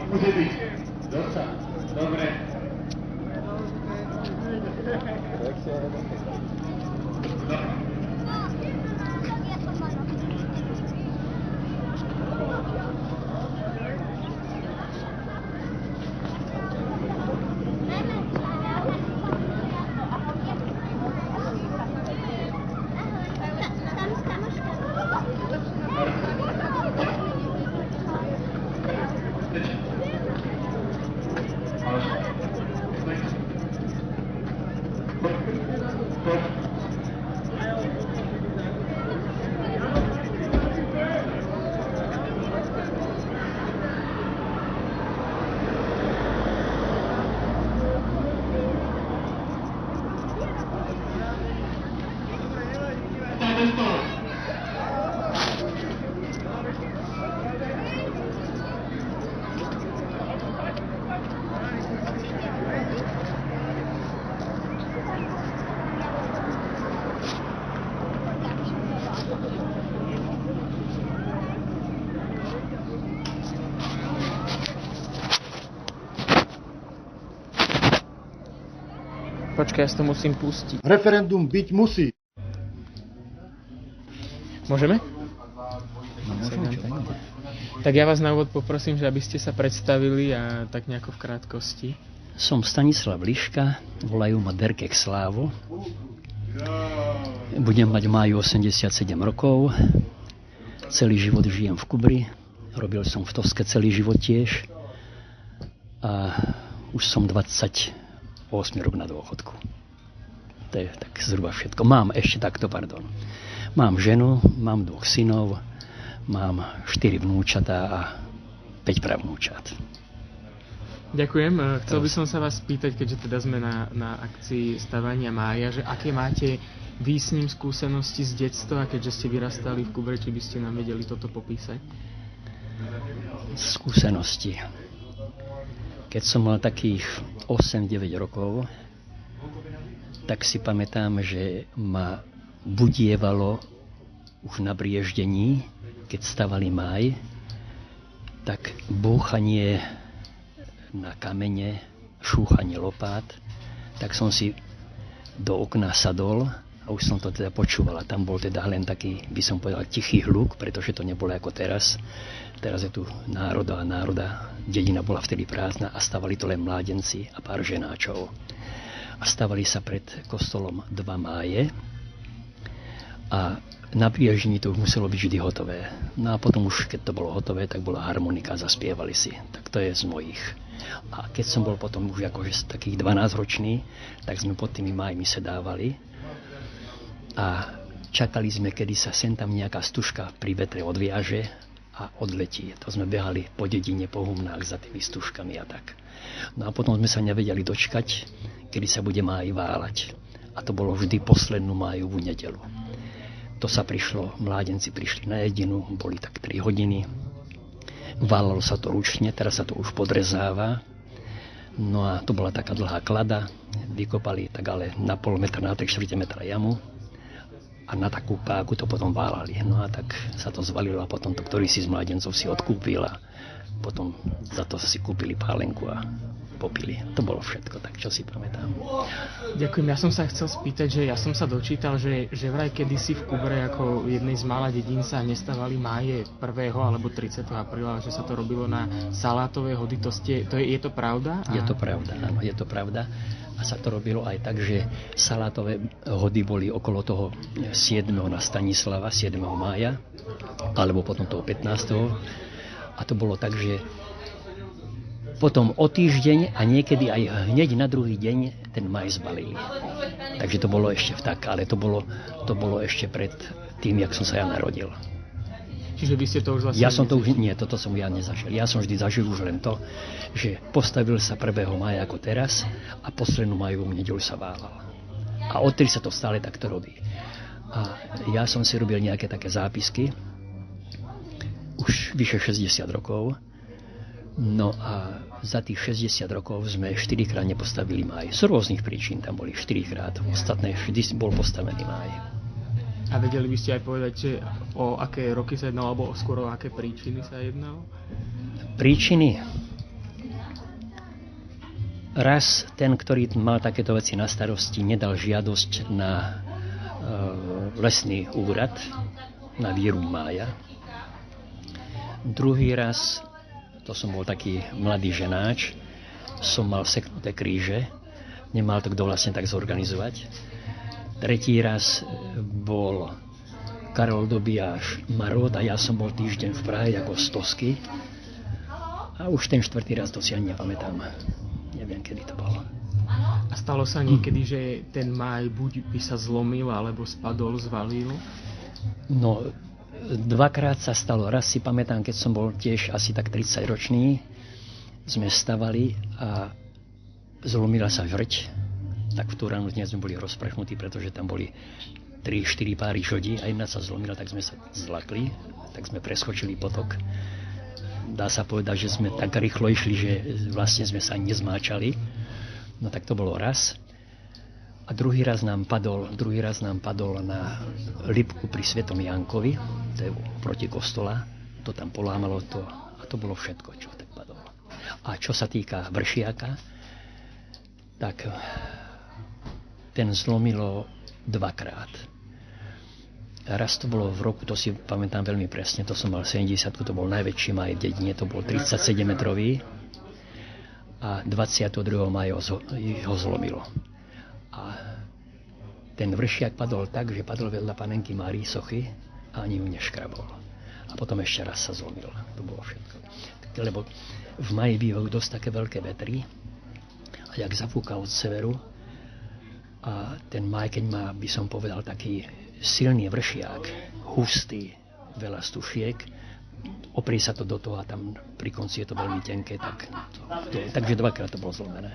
Môže byť. Dobre. Počkaj, ja si to musím pustiť. Referendum byť musí. Môžeme? Tak ja vás na úvod poprosím, že aby ste sa predstavili a tak nejako v krátkosti. Som Stanislav Liška, volajú ma Derkek Slávo. Budem mať v máju 87 rokov. Celý život žijem v Kubri. Robil som v Toske celý život tiež. A už som 28 rok na dôchodku. To je tak zhruba všetko. Mám ženu, mám 2 synov, mám 4 vnúčatá a 5 pravnúčat. Ďakujem. Chcel by som sa vás spýtať, keďže teda sme na akcii stavania mája, že aké máte vy s ním skúsenosti z detstva, keďže ste vyrastali v Kubre, či by ste nám vedeli toto popísať? Skúsenosti. Keď som mal takých 8-9 rokov, tak si pamätám, že ma budievalo už na Brieždení, keď stavali máj, tak búchanie na kamene, šúchanie lopát, tak som si do okna sadol a už som to teda počúval. A tam bol teda len taký, by som povedal, tichý hluk, pretože to nebolo ako teraz. Teraz je tu národa. Dedina bola vtedy prázdna a stavali to len mládenci a pár ženáčov. A stavali sa pred kostolom 2 máje a na Brieždení to už muselo byť vždy hotové. No a potom už, keď to bolo hotové, tak bola harmonika, zaspievali si. Tak to je z mojich. A keď som bol potom už akože takých 12-ročný, tak sme pod tými májmi sedávali a čakali sme, kedy sa sem tam nejaká stužka pri vetre odviaže a odletí. To sme behali po dedine, po humnách za tými stužkami a tak. No a potom sme sa nevedeli dočkať, kedy sa bude máj váľať. A to bolo vždy poslednú májovú nedeľu. To sa prišlo, mládenci prišli na jedinu, boli tak 3 hodiny. Válalo sa to ručne, teraz sa to už podrezáva. No a to bola taká dlhá klada, vykopali tak ale na pol metra, na 3/4 metra jamu. A na takú páku to potom válali. No a tak sa to zvalilo a potom to, ktorý si z mládencov si odkúpil a potom za to si kúpili pálenku a popili. To bolo všetko, tak čo si pamätám. Ďakujem, ja som sa chcel spýtať, že ja som sa dočítal, že vraj kedysi v Kubre ako jednej z mála dedín sa nestávali máje 1. alebo 30. apríla, že sa to robilo na salátové hody. Je to pravda? Je to pravda, áno, je to pravda. A sa to robilo aj tak, že salátové hody boli okolo toho 7. na Stanislava, 7. mája, alebo potom toho 15. A to bolo tak, že potom o týždeň a niekedy aj hneď na druhý deň ten maj zbalili. Takže to bolo ešte ale to bolo ešte pred tým, jak som sa ja narodil. Čiže vy ste to už vlastne... Ja som to už, nie, toto som ja nezažil. Ja som vždy zažil už len to, že postavil sa 1. mája ako teraz a poslednú májovú nedeľu sa válal. A odtedy sa to stále takto robí. A ja som si robil nejaké také zápisky, už vyše 60 rokov. No a za tých 60 rokov sme 4-krát nepostavili máj. Z rôznych príčin tam boli 4-krát. Ostatné vždy bol postavený máj. A vedeli by ste aj povedať, že o aké roky sa jednalo, alebo skôr o aké príčiny sa jednalo? Príčiny? Raz ten, ktorý mal takéto veci na starosti, nedal žiadosť na lesný úrad, na výrum mája. Druhý raz, to som bol taký mladý ženáč, som mal seknuté kríže, nemal to kto vlastne tak zorganizovať. Tretí raz bol Karol Dobiaš Marot a ja som bol týždeň v Prahe ako stosky. A už ten 4. raz to si ani nepamätám. Neviem, kedy to bolo. A stalo sa niekedy, že ten máj buď by sa zlomil, alebo spadol, zvalil? No, 2-krát sa stalo. Raz si pamätám, keď som bol tiež asi tak 30-ročný, sme stavali a zlomila sa žrť. Tak v tú ránu dnes sme boli rozprchnutí, pretože tam boli 3-4 páry žodí a jedna sa zlomila, tak sme sa zlakli, tak sme preskočili potok. Dá sa povedať, že sme tak rýchlo išli, že vlastne sme sa ani nezmáčali. No tak to bolo raz. A druhý raz nám padol na Lipku pri Svetom Jankovi, to je proti kostola, to tam polámalo to a to bolo všetko, čo tak padlo. A čo sa týka vršiaka, tak ten zlomilo 2-krát. Raz to bolo v roku, to si pamätám veľmi presne, to som mal 70, to bol najväčší maj v dedine, to bol 37 metrový a 22. maja ho zlomilo. A ten vršiak padol tak, že padol vedľa panenky Márii sochy a ani ju neškrabol. A potom ešte raz sa zlomil. To bolo všetko. Lebo v maji bývajú dosť také veľké vetry a jak zafúka od severu a ten maj, keď má, by som povedal, taký silný vršiak, hustý, veľa stušiek, oprie sa to do toho a tam pri konci je to veľmi tenké, takže 2-krát to bolo zlomené.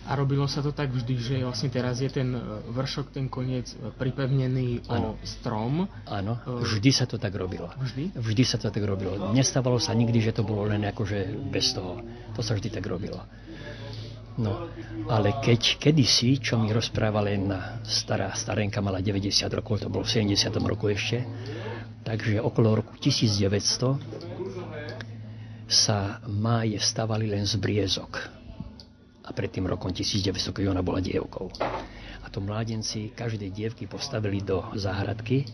A robilo sa to tak vždy, že vlastne teraz je ten vršok, ten koniec pripevnený o strom? Áno, vždy sa to tak robilo. Vždy? Vždy sa to tak robilo. Nestávalo sa nikdy, že to bolo len akože bez toho. To sa vždy tak robilo. No, ale keď kedysi, čo mi rozprávala jedna starenka, mala 90 rokov, to bolo v 70. roku ešte, takže okolo roku 1900 sa máje stavali len z briezok. A pred tým rokom 1900, keď ona bola dievkou. A to mládenci každej dievky postavili do záhradky,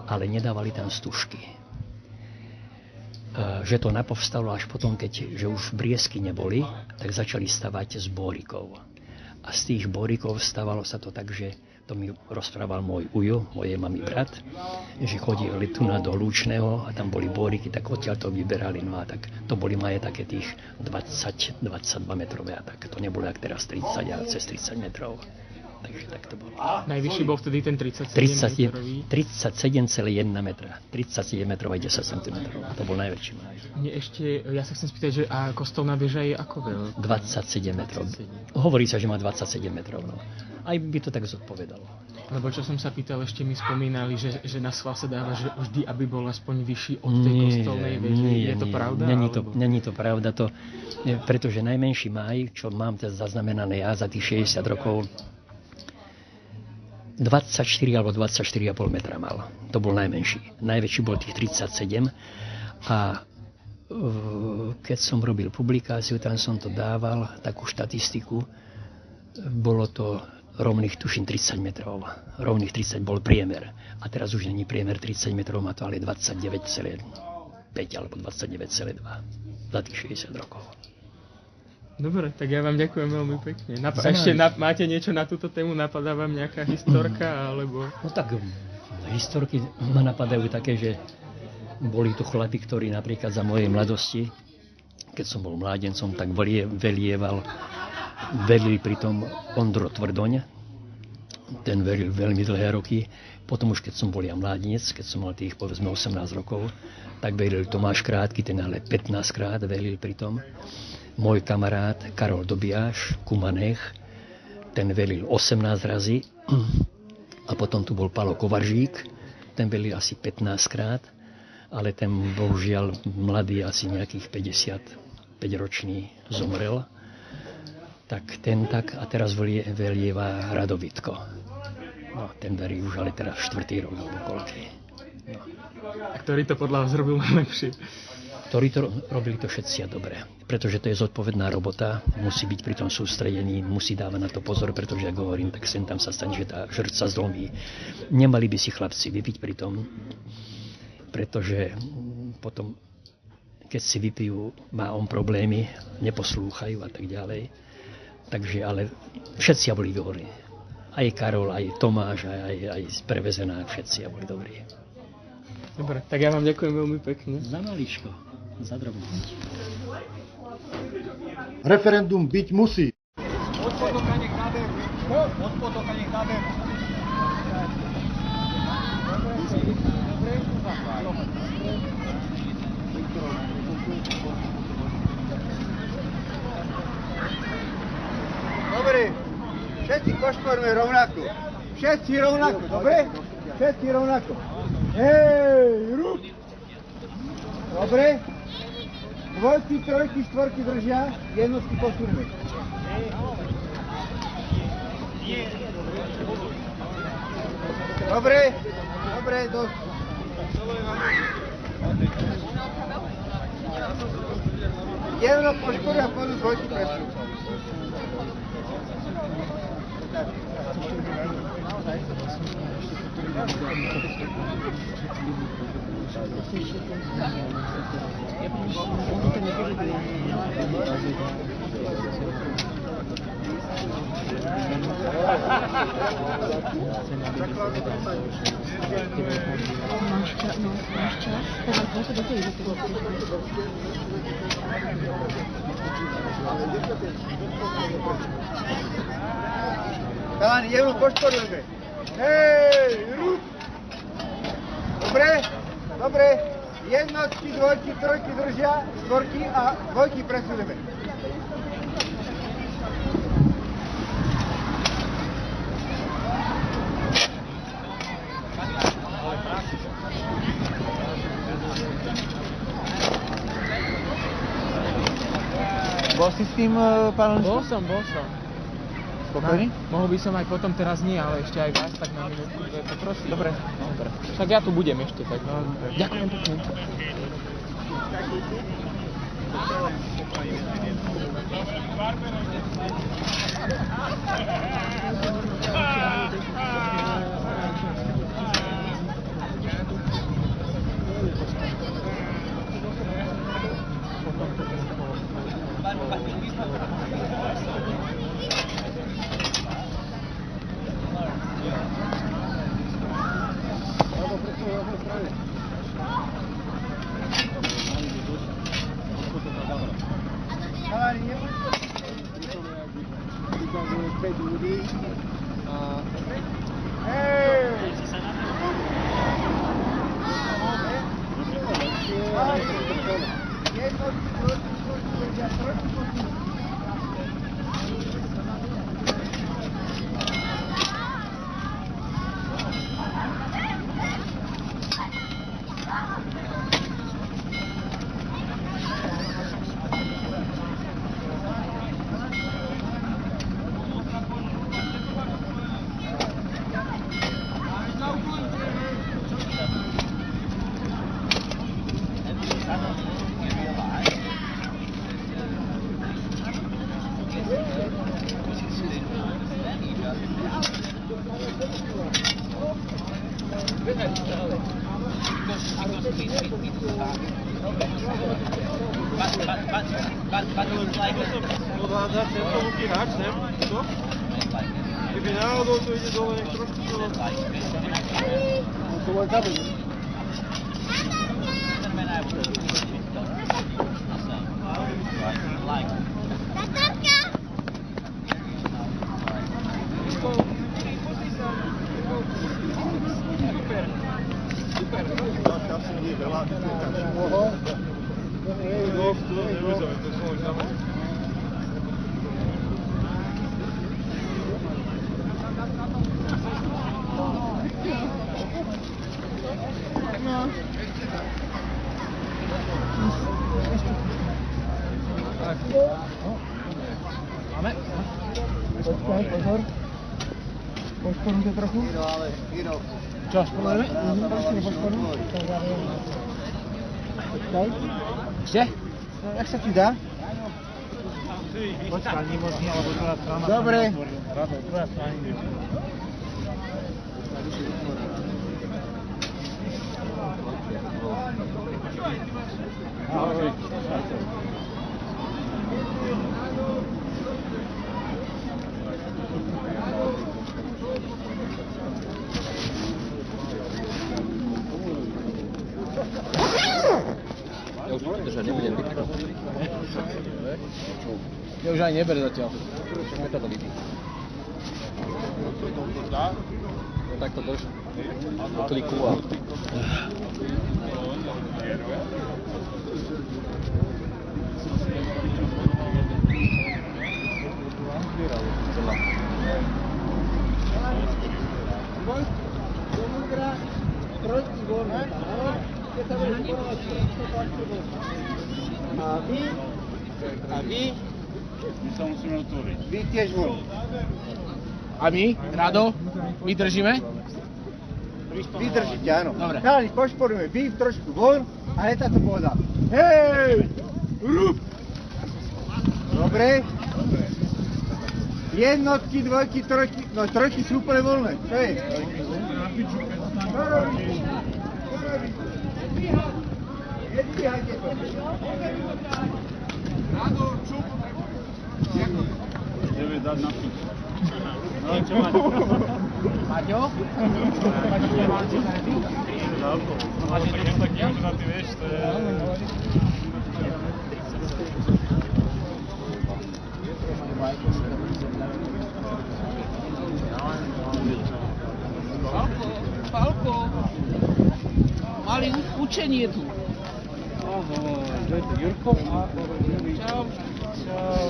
ale nedávali tam stužky. Že to napovstalo až potom, že už briezky neboli, tak začali stavať z bórikov. A z tých bórikov stavalo sa to tak, že to mi rozprával môj ujo, mojej mamy brat, že chodili tu do Lúčneho a tam boli bóriky, tak odtiaľ to vyberali. No a tak to boli maje také tých 20-22 metrové a tak. To nebolo jak teraz 30 a cez 30 metrov. Takže tak to bolo. Najvyšší bol vtedy ten 37 metrový? 37,1 metra. 37 metrov aj 10 cm. To bol najväčší máj. Ja sa chcem spýtať, že a kostolná väža je ako veľká? 27 metrov. Hovorí sa, že má 27 metrov. No. Aj by to tak zodpovedalo. Lebo čo som sa pýtal, ešte mi spomínali, že na schvál sa dáva, že vždy, aby bol aspoň vyšší od tej kostolnej väže. Je to pravda? Není to pravda. Pretože najmenší máj, čo mám teraz zaznamenané ja za tých 60 rokov, 24 alebo 24,5 metra mal. To bol najmenší. Najväčší bol tých 37. A keď som robil publikáciu, tam som to dával, takú štatistiku, bolo to rovných, tuším, 30 metrov. Rovných 30 bol priemer. A teraz už není priemer 30 metrov, má to ale 29,5 alebo 29,2 za tých 60 rokov. Dobre, tak ja vám ďakujem veľmi pekne. Máte niečo na túto tému? Napadá vám nejaká historka? Alebo... No tak, historky ma napadajú také, že boli tu chlapi, ktorí napríklad za mojej mladosti, keď som bol mládencom, tak velili pritom Ondro Tvrdoň ten veril veľmi dlhé roky. Potom už keď som bol ja mladinec, keď som mal tých povedzme 18 rokov, tak veril Tomáš Krátky, ten ale 15 krát veril pri tom. Môj kamarát Karol Dobiaš, Kumanech, ten veril 18 razy. A potom tu bol Palo Kovaržík, ten veril asi 15 krát, ale ten bohužiaľ mladý, asi nejakých 55-ročný zomrel. Tak ten tak a teraz velieva Radovitko. No, ten verí už ale teraz 4. rok alebo koľký. No. A ktorý to podľa vás robil najlepšie? Ktorí to robili to všetci a dobre, pretože to je zodpovedná robota, musí byť pri tom sústredení, musí dávať na to pozor, pretože ako hovorím, tak sem tam sa stane, že tá žrť sa zlomí. Nemali by si chlapci vypiť pri tom, pretože potom, keď si vypijú, má on problémy, neposlúchajú a tak ďalej. Takže, ale všetci boli dobrí. Aj Karol, aj Tomáš, aj Prevezenák, všetci boli dobrí. Dobre, tak ja vám ďakujem veľmi pekne. Za maličko, za drobnosť. Referendum byť musí. Od potoka nech nádherný. Od potoka nech nádherný. Dobre, všetci košporme rovnako. Všetci rovnako, dobre? Všetci rovnako. Hej, rúb! Dobre? Dvojky, trojky, štvorky držia, jednotky posúňme. Dobre, dobre, dosť. Jedno poškoria, potom dvojky presú. Chalani, jedno poškodujeme. Hej, rúb! Dobre, dobre. Jednotky, dvojky, trojky držia, štvorky a dvojky presúdeme. Bol si s tým, pán Lundský? Bol som. Spokojný? Mohol by som aj potom, teraz nie, ale ešte aj vás, tak na minútku, to prosím. Dobre. Tak ja tu budem ešte, tak. Ďakujem pekne. Keby náhodou to ide dole, nech trošku dole. To môj kabel. Máme? Počkaj, pozor. Pošporujte trochu. Čo, šporujeme? Pošporuj. Počkaj. Kde? Jak sa ti dá? Počkaj, nemôžem, alebo druhá strana. Dobre. Druhá strana ide. Ahoj. Ja už môžem držať, nebudem vykrývať. Ja už aj neber zatiaľ. Čo to boli? No tak to drž. Do kliku a... A vy? My sa musíme otvoriť. Vy tiež von. A my, Rado, my držíme? Vy držíte, áno. Dobre. Chalani, pošporujeme. Vy trošku von a hneď táto povedal. Hej! Rúb! Dobre. Jednotky, dvojky, trojky. No trojky sú úplne voľné. Čo je? Čo robíš? Nedvíhajte to. Rado, čup. Deve dať na pič. No, čo máte? Maťo? Máte také na ty, vieš, to je... Pálko, mali učenie tu. Kto je to, Jurko? Čau. Čau.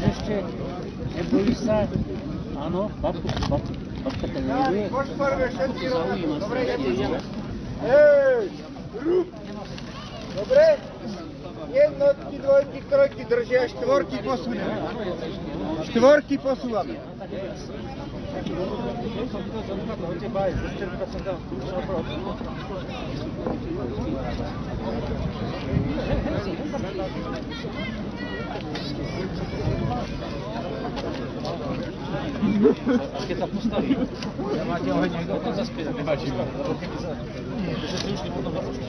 Ešte neboli sa? Áno, babka to nevie. Pošporme všetky rovnako. Dobre, ideme. Hej! Rúb! Dobre? Jednotky, dvojky, trojky držia, štvorky posúvame. Štvorky posúvame. Keď sa postaví, ja máte oheň niekto, potom sa spieť, nemáči. Nie, to sa si už potom započne.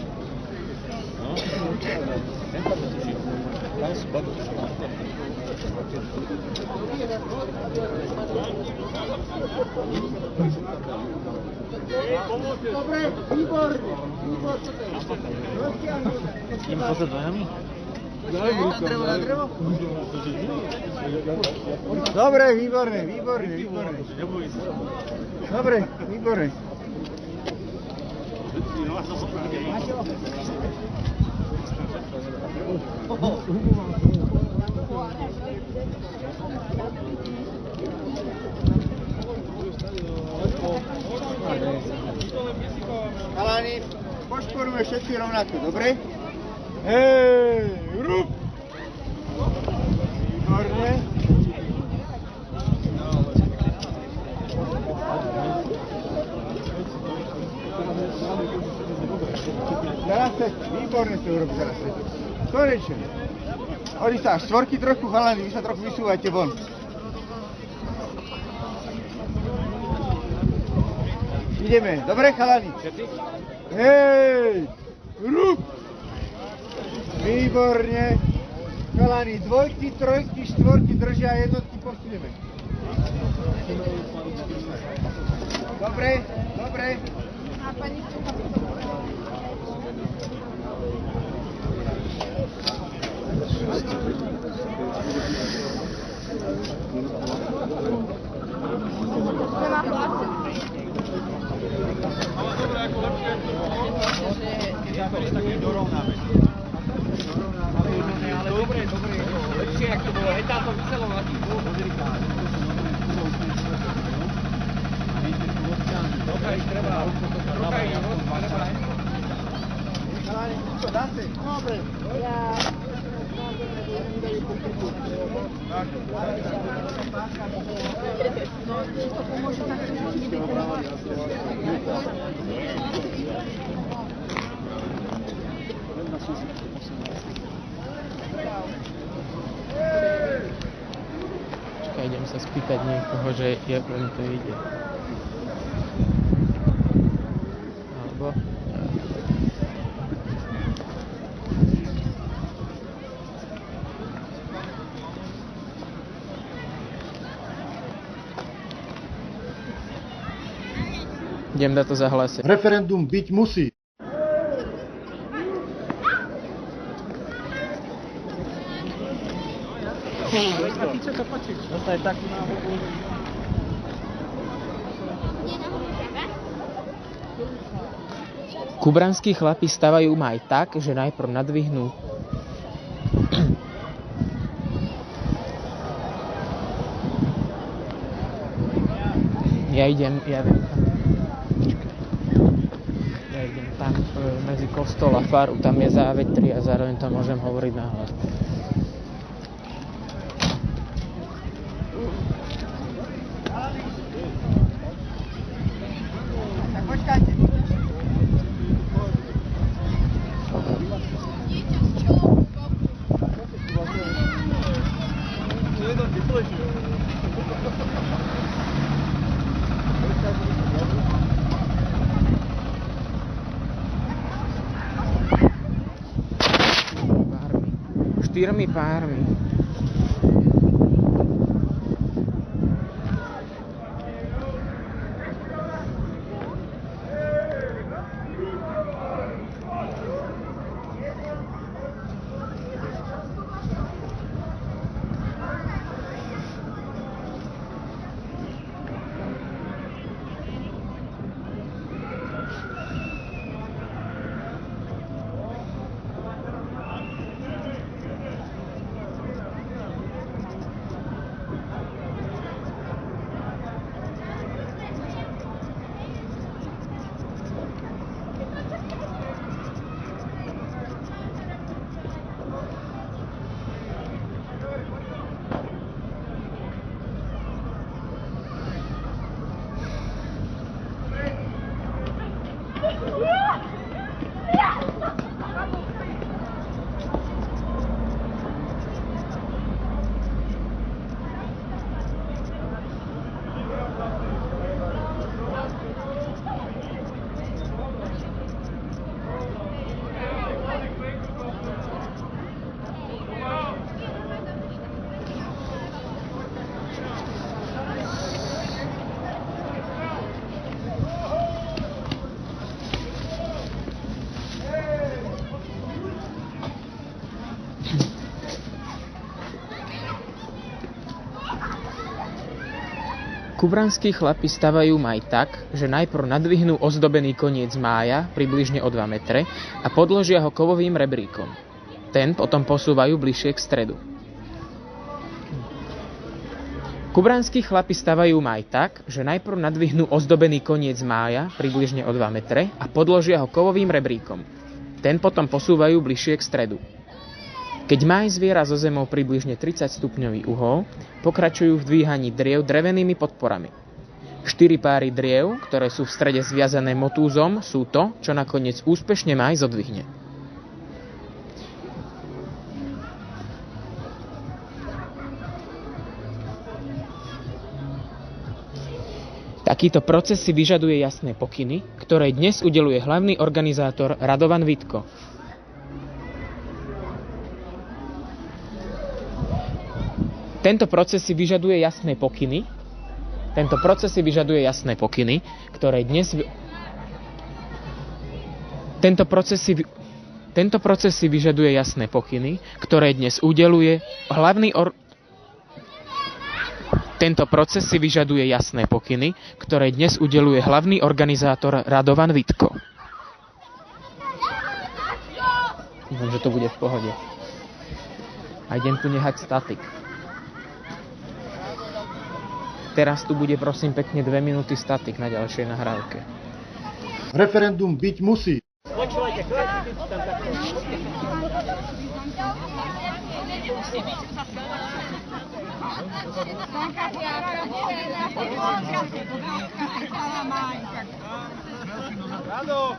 No, ten tam netuží. Tam sú babu. Dobre, výborne. Ideme pozrieť dojami? Na drevo? Dobre, výborne. Dobre, výborne. Chalani, pošporujeme všetci rovnako, dobre? Hej, rúb! Výborne. Teraz sa, výborne to urobí teraz. Konečne. Oni sa, štvorky trochu, chalani, vy sa trochu vysúvajte von. Ideme, dobre chalani? Hej, rúb! Výborne. Chalani, dvojky, trojky, štvorky držia a jednotky posunieme. Dobre. A pani Nemá hlasy. Dobre, ako lepšie. Keď ja to také dorovnáme. Čakaj, idem sa spýtať niekoho, že jak len to ide. Alebo... Idem dať to zahlásiť. Referendum byť musí. Kubranskí chlapi stavajú maj tak, že najprv nadvihnú ja idem tam medzi kostol a faru, tam je závetri a zároveň tam môžem hovoriť nahlas. Tak počkajte. Štyrmi pármi. Kubranskí chlapi stavajú maj tak, že najprv nadvihnú ozdobený koniec mája, približne o 2 metre, a podložia ho kovovým rebríkom. Ten potom posúvajú bližšie k stredu. Kubranskí chlapi stavajú maj tak, že najprv nadvihnú ozdobený koniec mája, približne o 2 metre, a podložia ho kovovým rebríkom. Ten potom posúvajú bližšie k stredu. Keď máj zviera zo zemou približne 30 stupňový uhol, pokračujú v dvíhaní driev drevenými podporami. 4 páry driev, ktoré sú v strede zviazané motúzom, sú to, čo nakoniec úspešne máj zodvihne. Takýto proces si vyžaduje jasné pokyny, ktoré dnes udeľuje hlavný organizátor Radovan Vitko. Tento proces si vyžaduje jasné pokyny, ktoré dnes udeľuje hlavný organizátor Radovan Vitko. Dúfam, že to bude v pohode. A idem tu nehať statik. Teraz tu bude, prosím pekne, 2 minúty statik na ďalšej nahrávke. Referendum byť musí. Počúvajte, chlapci, si tam takto. Rado!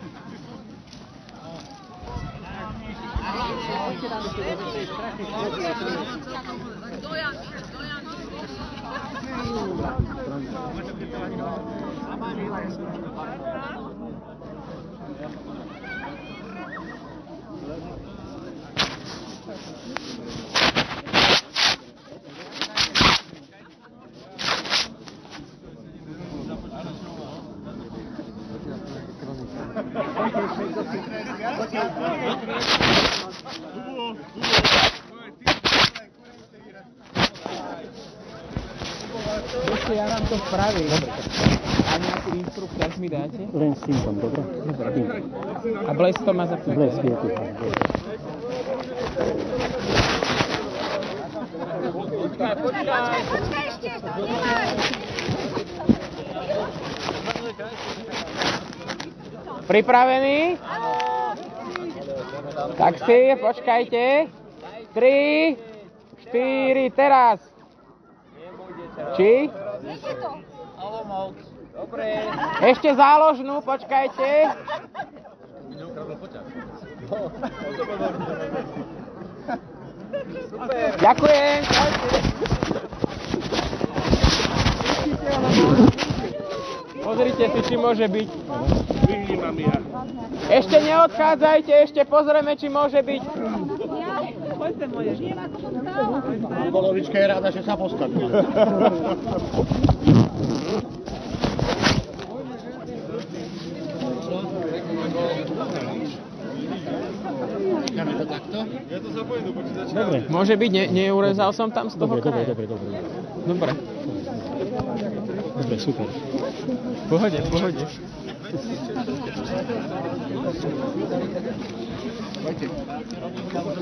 Ešte ja vám to spravím. Dobre. A nejaký inštruktáž mi dáte? Len s týmkom, dobre? Dobre. A blesk to má zapnúť? Blesk je tu. Počkaj. Pripravení? Tak si, počkajte. 3, 4, teraz. Či? Ešte záložnú, počkajte. Ďakujem. Pozrite si, či môže byť. Vynímam ja. Ešte neodchádzajte, ešte pozrieme, či môže byť. Polovička je ráda, že sa postaví. Necháme to takto? Ja to zapojím do počítača. Dobre. Môže byť, neurezal som tam z toho kraja. Dobre. Dobre. Dobre, super. Pohode.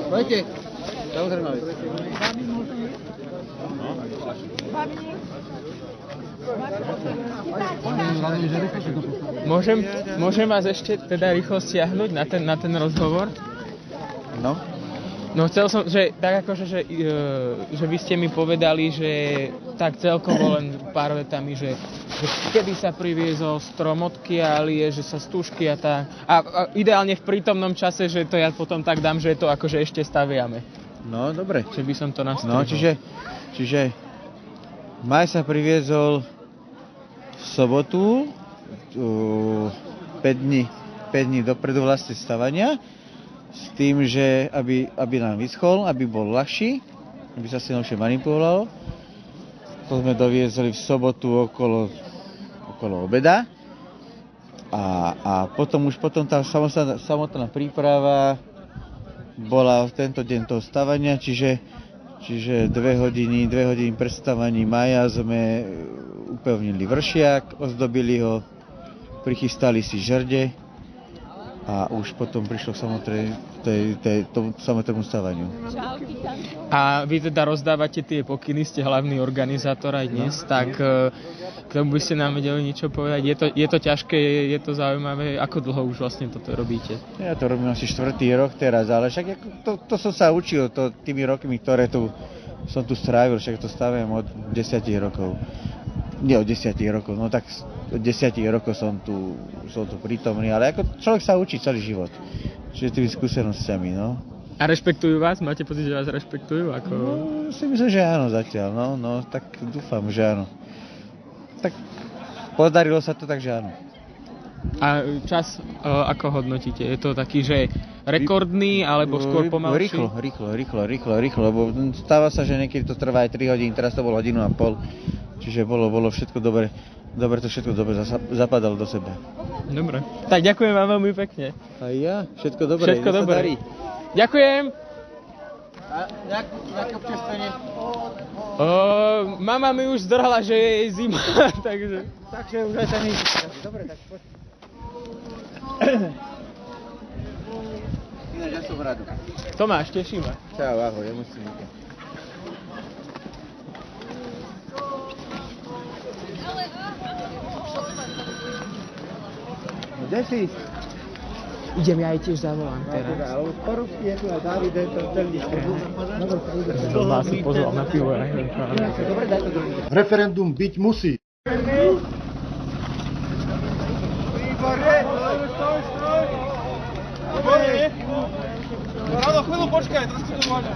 Pojďte. Samozrejme. Môžem vás ešte teda rýchlo stiahnuť na ten rozhovor? No. No chcel som, že tak akože, že vy ste mi povedali, že tak celkovo len pár vetami, že kedy sa priviezol strom, odkiaľ je, že sa stúžky a tak. A ideálne v prítomnom čase, že to ja potom tak dám, že to akože ešte staviame. No, dobre. Že by som to nastrihol. No, čiže Maj sa priviezol v sobotu, 5 dní dopredu vlastne stavania, s tým, že aby nám vyschol, aby bol ľahší, aby sa si novšie manipulovalo. To sme doviezli v sobotu okolo obeda. A potom tá samotná príprava bola v tento deň toho stavania, čiže 2 hodiny pred stavaním Maja sme upevnili vršiak, ozdobili ho, prichystali si žrde a už potom prišlo k samotnému stavaniu. A vy teda rozdávate tie pokyny, ste hlavný organizátor aj dnes, tak k tomu by ste nám vedeli niečo povedať. Je to ťažké, je to zaujímavé, ako dlho už vlastne toto robíte? Ja to robím asi 4. rok teraz, ale však to som sa učil tými rokmi, ktoré som tu strávil, však to stavujem od 10 rokov. Nie od 10 rokov, no tak od 10 rokov som tu prítomný, ale ako človek sa učí celý život. Čiže tými skúsenosťami, no. A rešpektujú vás? Máte pocit, že vás rešpektujú? Ako... No, si myslím, že áno zatiaľ, no, tak dúfam, že áno. Tak podarilo sa to, takže áno. A čas, ako hodnotíte? Je to taký, že rekordný, alebo skôr pomalší? Rýchlo, lebo stáva sa, že niekedy to trvá aj 3 hodiny, teraz to bolo 1,5 hodiny. Čiže bolo všetko dobre to všetko dobre zapadalo do seba. Dobre. Tak ďakujem vám veľmi pekne. A ja? Všetko dobre. Všetko dobre. Ďakujem. A jaké občerstvenie? Mama mi už zdrhala, že je zima, takže... Takže už aj sa nejde. Dobre, tak poď. Ináč ja som rado. Tomáš, teší ma. Čau, ahoj, ja musím ísť. Kde si? Idem, ja jej tiež zavolám teraz. Doma si pozval na pivo, ja neviem čo. Referendum byť musí. Rado, chvíľu počkaj, trošku to môžem.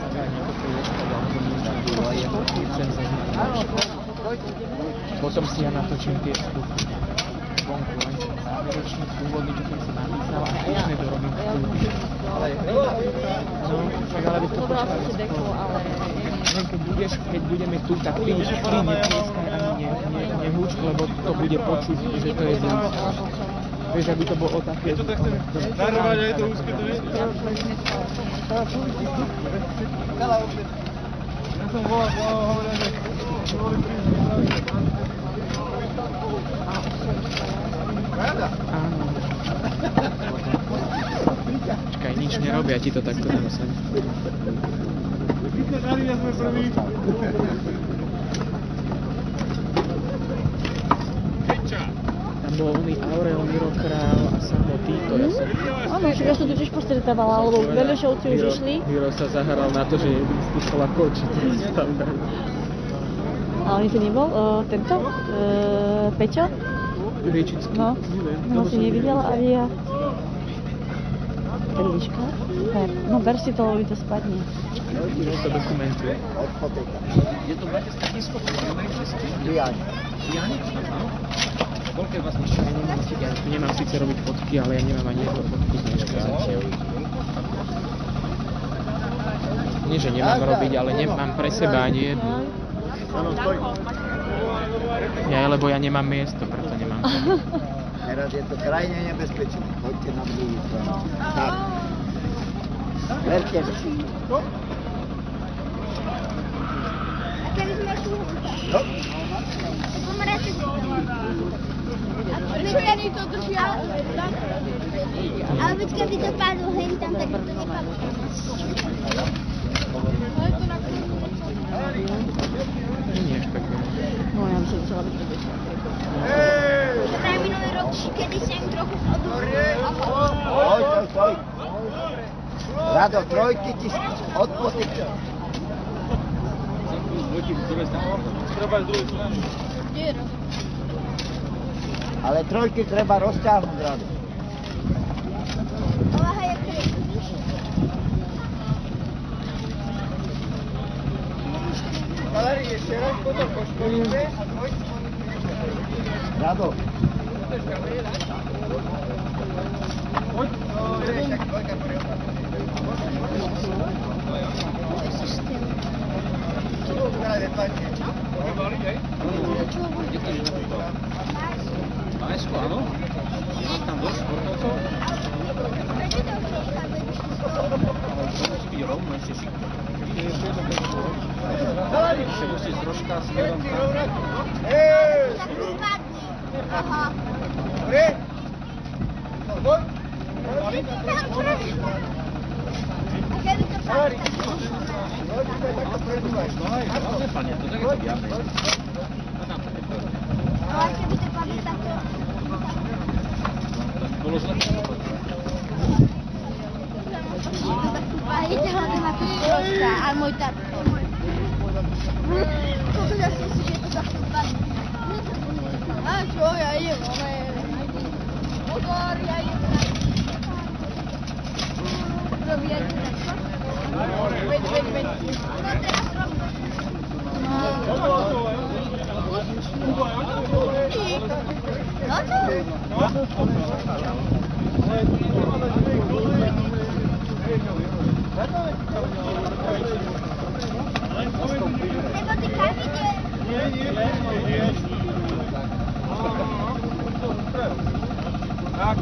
Potom si ja natočím tie skúšky. Vonku, len som záverečný pôvodný, čo som si napísal a dnešné dorobím skúšky. No, však ale by to počkali skôr. Keď budeme tu, tak ty netlieskaj ani nehúč, lebo to bude počuť, že to je zlý. Vieš, aby to bolo také... Čo to chceme? Narovať aj to úzke, to vieš? Ja som volal, hovoril, že boli prísť. Áno. Počkaj, nič nerobia ti to takto zase. Víte, žali, ja sme prví. Tam bol oný Aurel, Miro Král a samo Tito. Áno, však ja som tu tiež postretávala, alebo Benešovci už išli. Miro sa zahral na to, že je vyskúšala kočiť. A on tu nebol? Tento? Peťo? Riečický. No, ho si nevidela ani ja. Ten výška? No, ber si to, lebo mi to spadne. No, to dokumentuje. Je to bratiská disko, Diani. Diani? Koľko je vlastne Ja tu nemám síce robiť fotky, ale ja nemám ani jednu fotku z dneška zatiaľ. Nie, že nemám robiť, ale nemám pre seba ani jednu. Ja, lebo ja nemám miesto, preto nemám. Teraz je to krajne nebezpečné. Poďte na druhú stranu. Tak. Verte mi. A kedy sme tu? No. Pomrete si to. A kedy to držia? Ale veď keby to padlo hen tam, tak by to nepadlo. Nie až pekne. No, ja by som chcela byť bezpečná. Aj minulý rok, kedy sem trochu odboril. Oj. Rado, trojky ti odpotýka. Treba z druhej strany. Kde je Rado? Ale trojky treba rozťahnuť, Rado. Oláha, jak to je. Valeri, ešte raz potom poškolíme. Rado. Poď. AS-ko, áno? Tam dosť sportovcov? Musí byť rovno, ešte šikmo. Ešte musí ísť troška smerom tam. Aha. Dobre? Poď. A kedy to padlo? Naozaj padne, to tak je to viacej. Ale keby to padlo takto. Bolo zle. A môj tatko. Koľko ja si myslíš, že to takto padlo? A čo, ja idem, ale... Pozor, ja idem. Robí aj takto. Veď. Nebo ty kamene. Nie. Tak.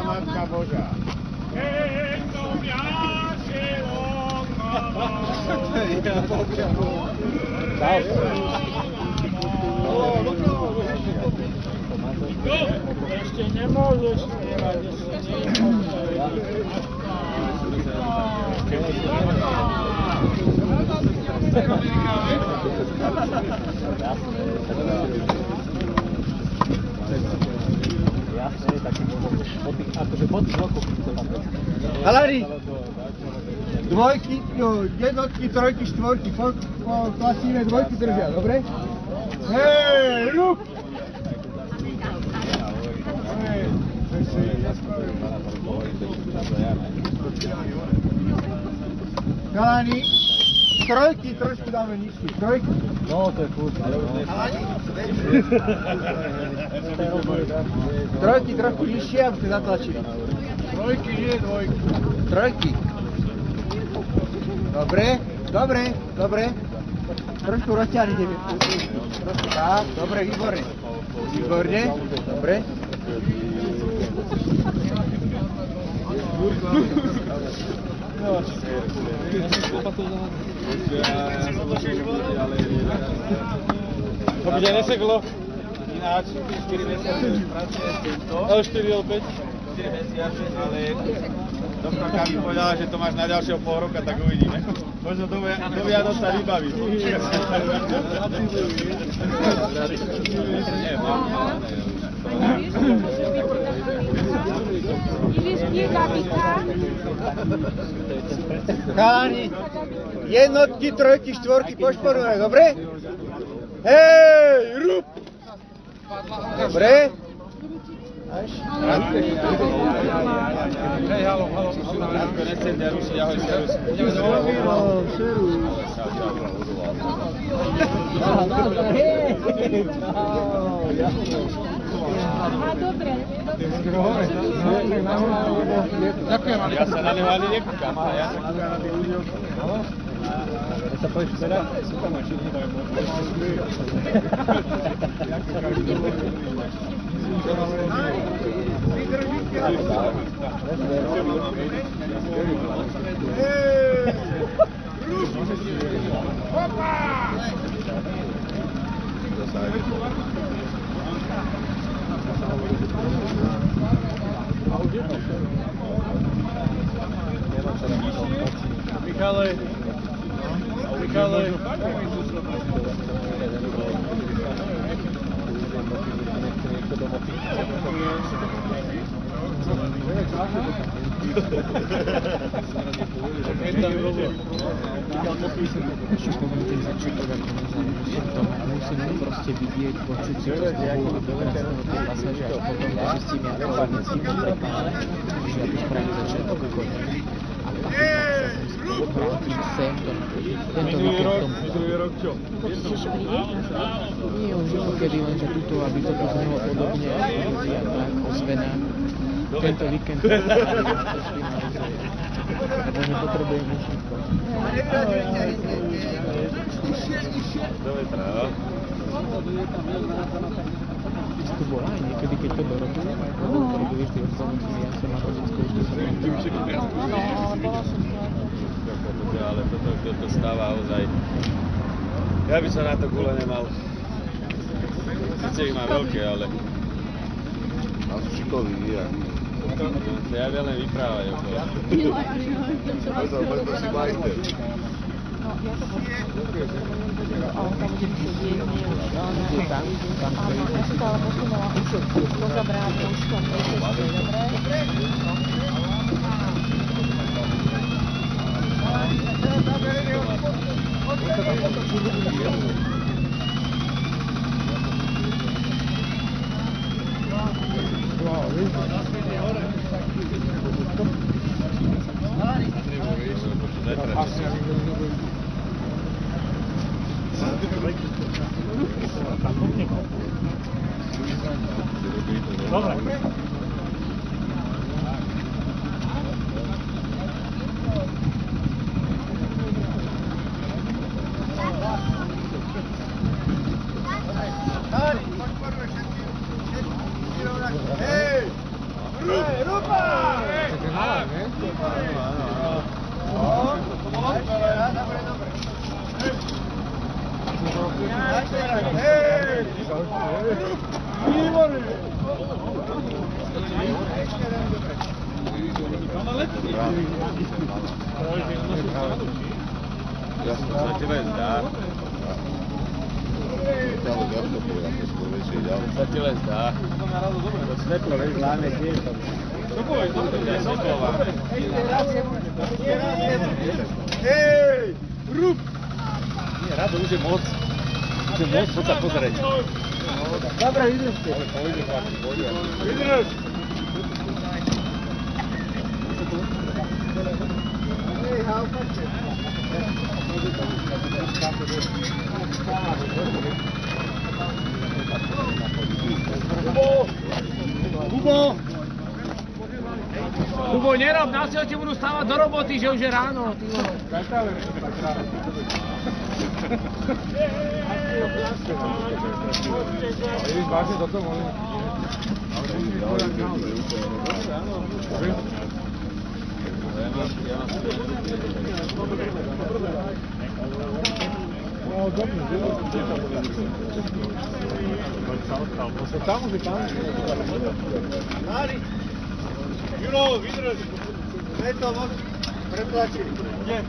Matka Božá. Ešte nemôžeš spievať, ešte Halari, dvojky, jednotky, trojky, štvorky, klasíme dvojky držia, dobre? Hej, rúb! Halani, trojky trošku dáme nižšie, trojky. No, to je kľúč. Halani, trojky trošku nižšie, aby ste zatlačili. Trojky, nie dvojky. Trojky. Dobre, dobre, dobre. Trošku rozťahnite. Trošku tak, dobre, výborne. Výborne, dobre. To by ťa neseklo. Ináč, 4 mesiace pracuje s týmto. 4 alebo 5? 4 mesiace, ale doktorka mi povedala, že to máš na ďalšieho pol roka, tak uvidíme. Možno do Vianoc sa vybaví. Chalani, jednotky, trojky, štvorky pošporujeme, dobre? Hej, rúb! Dobre? Hej, halo, musím nám rádko nesieť a rušiť, ahoj, serus. Ideme do Ďakujem, ale ja sa na neho ani nekúkam, ja sa kúkam na tých ľudí okolo. Ja sa povieš teda, sú tam aj všetky moje Michale, musíme proste vidieť, počuť si to z toho pasažia a potom zistíme, ako hlavne s tým prepále, že aby spravili začiatok konia. A vrátim sem to tento víkend tomu. Druhý rok čo? Nie, už kedy len, že tuto, aby to znelo podobne, a tak, ozvená. Tento víkend to sfinalizuje. Lebo my potrebujeme všetko. Dobre, tráva. To bola aj niekedy, keď to dorobili. Dorobili s tým pomocným jasom a rodinskou účtom. Ale bola som to. Ale toto, kto to stáva ozaj. Ja by som na to gule nemal. Sice ich má veľké, ale... A sú šikovní, ja. Ja len vyprávajú. Možno si majster. No, ja to ale tam budem sedieť, nie už. Áno, ja som to ale posunula už do zabráne, už to Hubo, nerob, násil ti budú stávať do roboty, že už je ráno. Vidíš, vážne toto môže. Tam už je tam. Julo, vydrž! Preto moc pretlačili. Nie,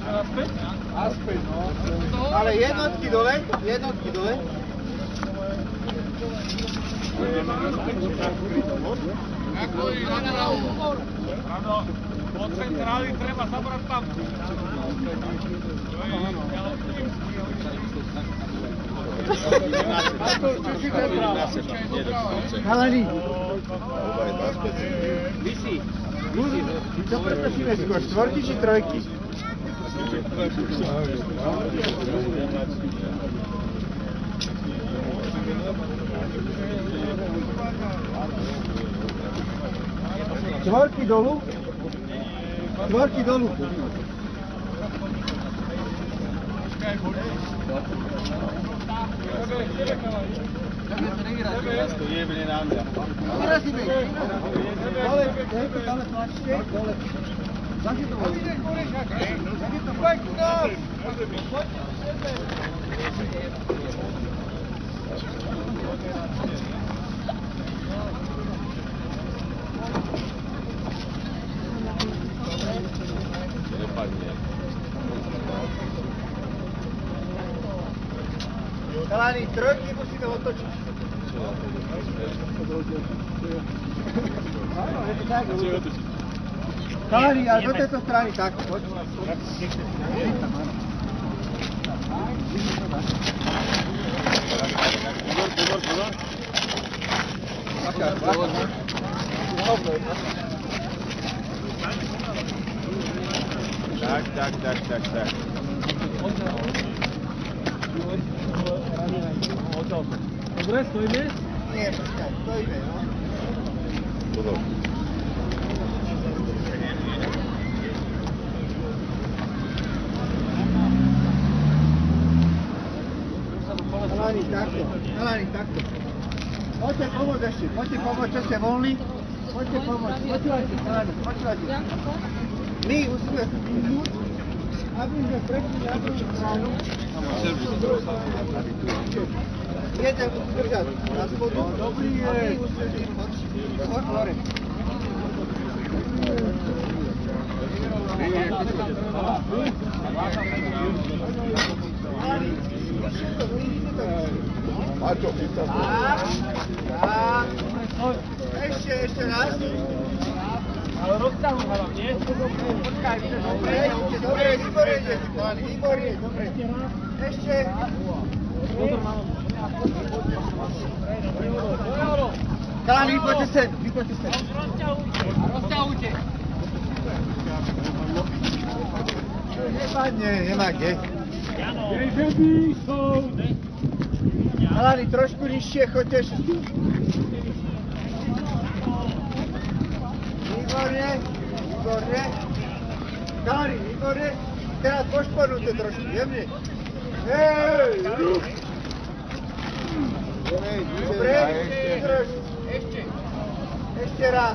Aspäť? Aspäť, no. Ale jednotky dole, jednotky dole. Ako je na úmor? Áno, od centrály treba zabrať tam. Halani. Vysí. Čo pretočíme skôr, štvorky či trojky? Štvorky dolu. Štvorky dolu. Teraz to jebne na mňa. Vyrazíme. Dole, dole tlačte. Dole. Zaki to boli. Zaki to boli. Chalani, trojky musíme otočiť. Áno, je to tak. Chalani, a do tejto strany, tak, poď. Pozor. Tak. Dobre, stojíme? Nie, počkaj, stojíme, no. Pozor. Chalani, takto. Poďte pomôcť ešte, čo ste voľní. Poďte pomôcť, počúvajte, chalani, počúvajte. My musíme vyhnúť, aby sme prešli na druhú stranu. Jeden musí držať. Na spodu. Dobrý je. Hore. Maťo, chytám. Ešte raz. Ale rozťahuj ho vám, nie? Počkaj, Dobre, výborne, dobre. Ešte. Kalani, vypoďte sem. Rozťahujte. Nepadne, nemá kde. Kalani, trošku nižšie, choďte. Výborne. Kalani, výborne. Teraz pošpornúte trošku, jemne. Hej, ruch. Dobre, trošku. Ešte raz.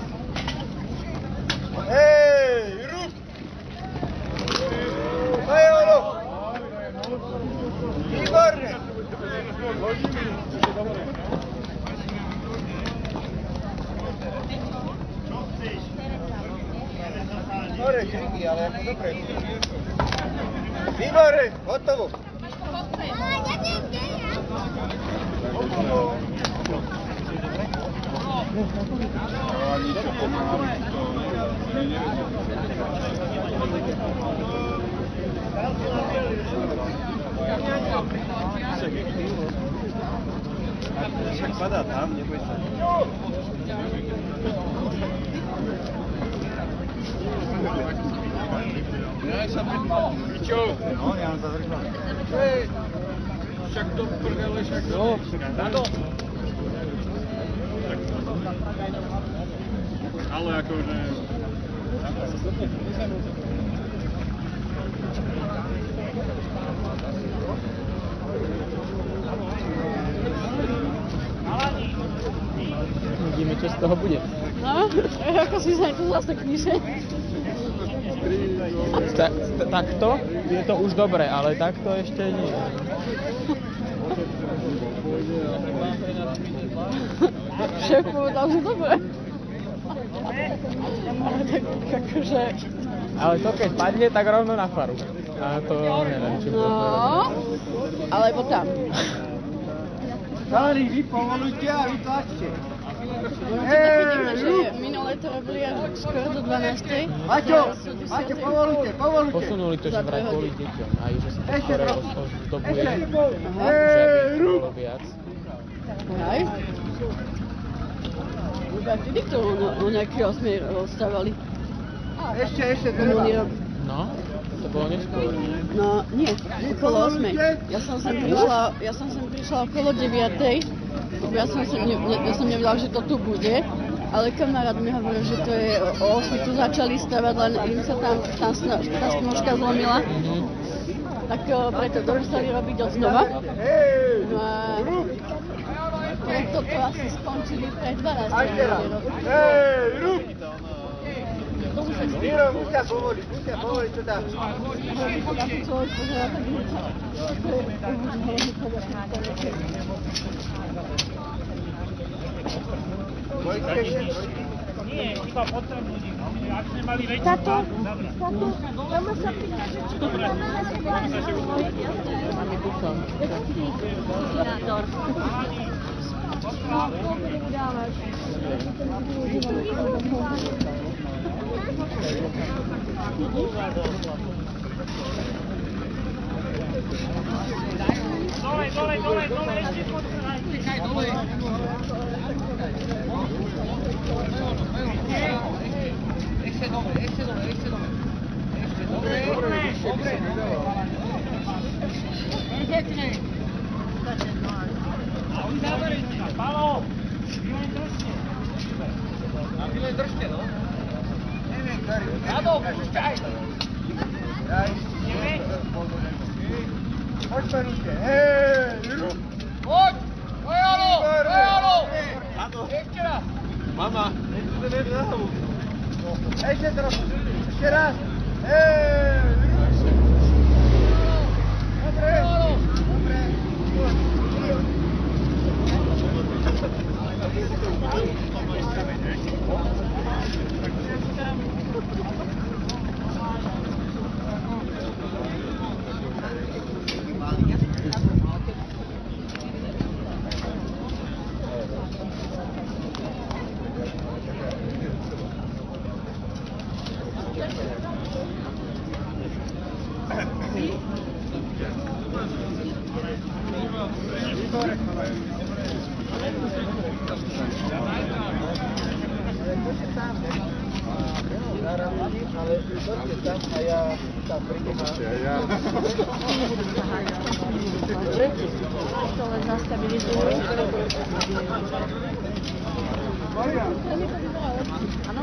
Hej, ruch. Hej, ono. Výborne. Hore, kriky, ale ako dobre. Výborne, hotovo. Však padá tam, neboj sa. Pičo! No, ja mám zadržal. Však to prdele, však to. Dado! Ale akože... Vidíme, čo z toho bude. No, ako si sa tu zase kniže. Takto je to už dobre, ale takto ešte nie. Šéf povedal, že dobre. Ale tak akože... Ale to keď padne, tak rovno na faru. A to neviem, či bude. No, alebo tam. Kalani, vy povolujte a vy tlačte. Vidíme, že minulé to robili až skoro do 12. Maťo, povolujte. Posunuli to, že vraj kvôli deťom. Aj, že sa to skoro ozdobuje. Že by bolo viac. Aj. Iba vtedy to o nejaký 8 rozstávali. Ešte treba. No, to bolo neskôr. No, nie, okolo 8. Ja som sem prišla okolo 9. Ja som nevedela, že to tu bude, ale kamarát mi hovoril, že to je o 8 tu začali stavať, len im sa tam tá snožka zlomila. Tak preto to museli robiť od znova. No a preto to asi skončili pred 12. Miro, musia povoliť, čo dá. Nie, iba potrebujú. Ak sme mali väčší pán, dobre. Mama sa pýta, že či to máme na simulátor. Dole, ešte počkaj, dole. Ešte dobre. Dobre. Pekne. A už záverečne, Palo. Vy len držte, no. Neviem, ktorý. Rado, púšťaj. Poďme, Poď! Ojalo! Ešte raz! Mama! Ešte trochu. Ešte raz. Dobre. To len zastabilizujú. Áno?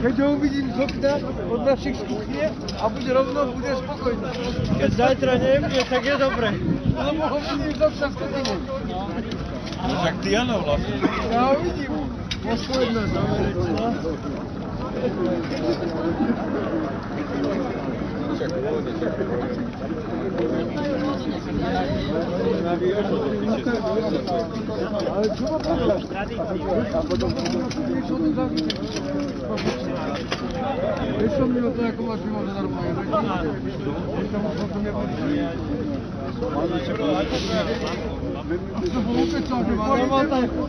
Keď ho uvidím z okna od našich z kuchne a bude rovno, bude spokojný. Keď zajtra nebude, tak je dobre. Lebo ho vidím z okna z kuchyne. No však ty áno vlastne. Ja ho vidím. Posledná záverečná. Ale čo ma povedať? A potom prišiel tu zavítať. Vieš som milo to, ako máš mimo zadarmo. Vieš tam už potom nebudí. A to bol upecol, že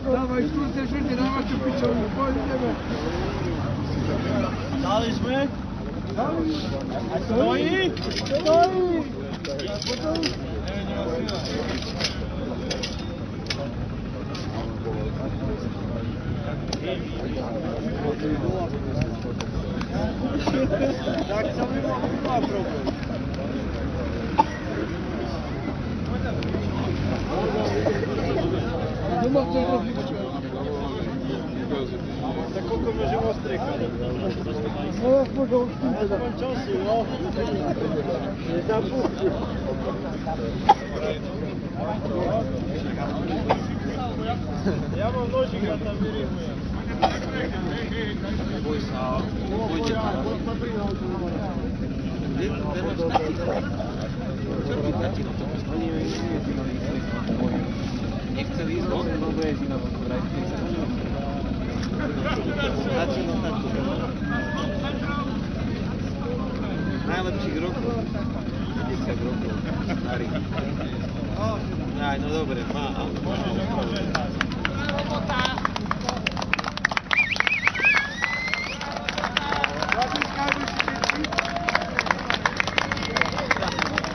dávaj štvrté žrte, dávaj čo pičovu, pojdeme. Dali sme? Stojí? Stojí! Tak sa mi má problém. Doma chceš rozličiť. Tak koľko môžem ostriekať? No, možno už tým teda. Aspoň času, no. Nezapúšti. Ja mám nožík a tam vyrihujem. Boj sa. Pôjde. Nechcel ísť do dobre jezina, bo to vrajte sa. Začíno na to. Najlepších rokov. 10 rokov. Starý. Aj, no dobre, má.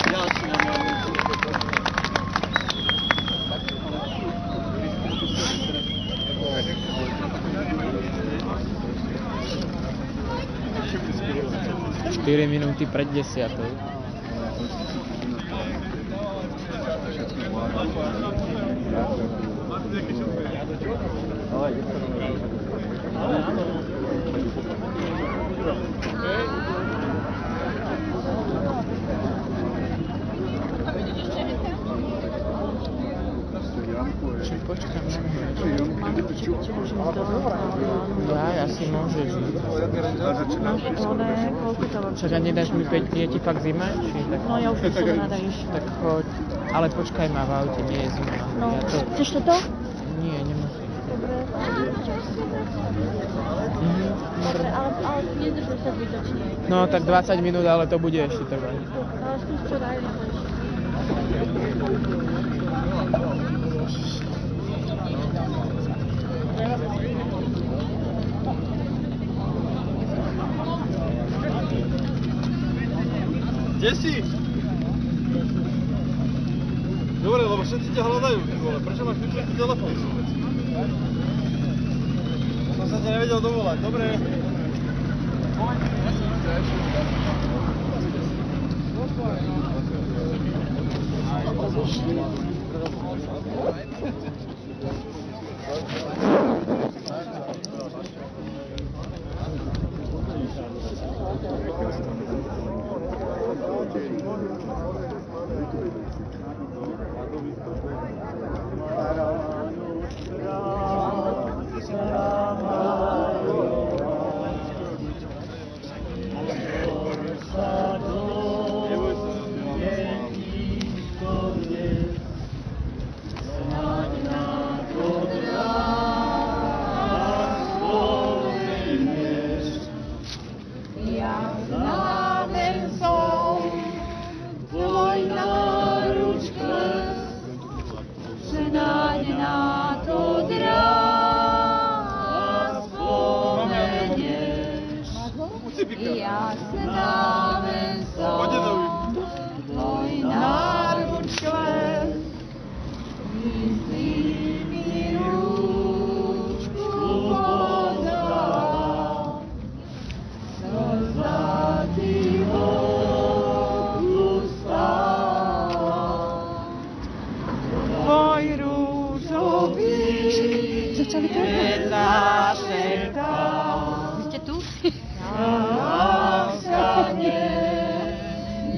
Ďalší na moje veci. Štyri minúty pred 10. Ja si môžeš. Čak a nedáš mi 5 dní, je ti fakt zima? No ja už som nadaješ. Tak choď. Ale počkaj ma v aute, nie je zima. No, chceš toto? Nie, nemá. Dobre. Dobre, ale nedržuj sa zbytočne. No tak 20 minút, ale to bude ešte trvať. Ale skús čo daj na to ešte. Kde si? Dobre, lebo všetci ťa hľadajú, ty vole. Prečo máš vypnutý telefón? Som sa ťa nevedel dovolať. Dobre.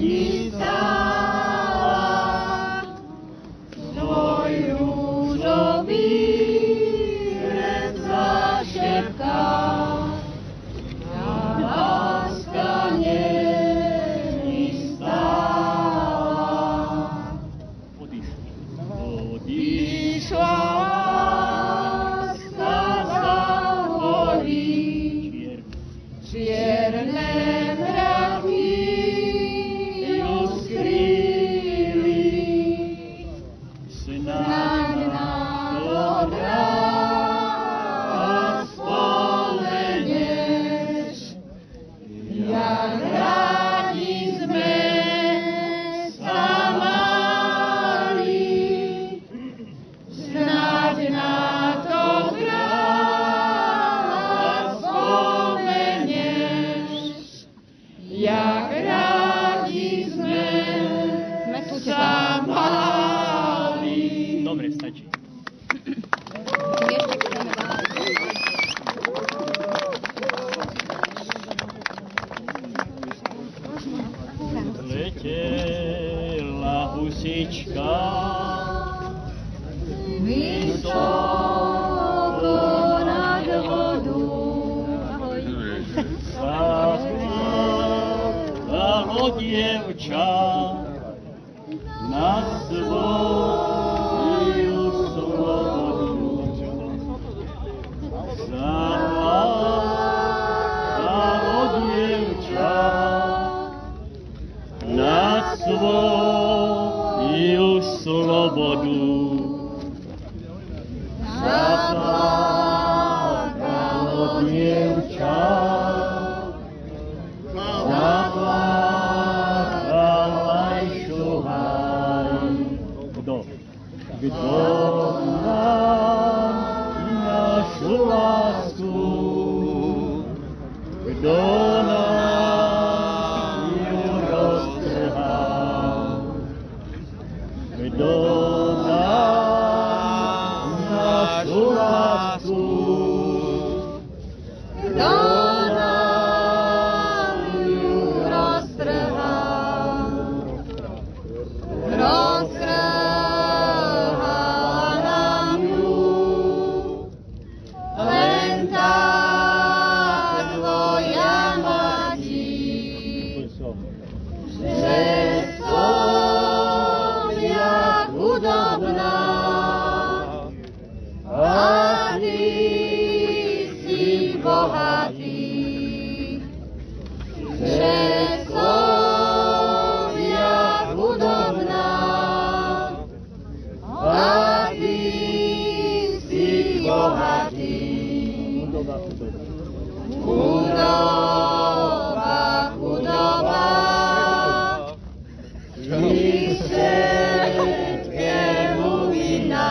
dní stála, svoj rúžový kres zašepká. Láska nevystála. Odišla láska za hory, čierne mraky ju skrýli. Snáď na dobrá spomenieš, jak rádi sme sa mali. Snáď na to kráľa spomenieš, jak rádi sme sa mali. Dobre, stačí. Letela husička vysoko nad vodu, zaplakalo dievča na svoju slobodu. Zaplakalo dievča na svoju slobodu. Zaplakalo dievča, zaplakal aj šuhaj. Kto nám našu lásku, kto nám ju roztrhal, kto nám našu lásku, kto nám ju roztrhal, roztrhal nám ju len tá tvoja mati, že som ja chudobná a ty si bohatý, že som ja chudobná a ty si bohatý. Chudoba, chudoba, ty všetkému vinná.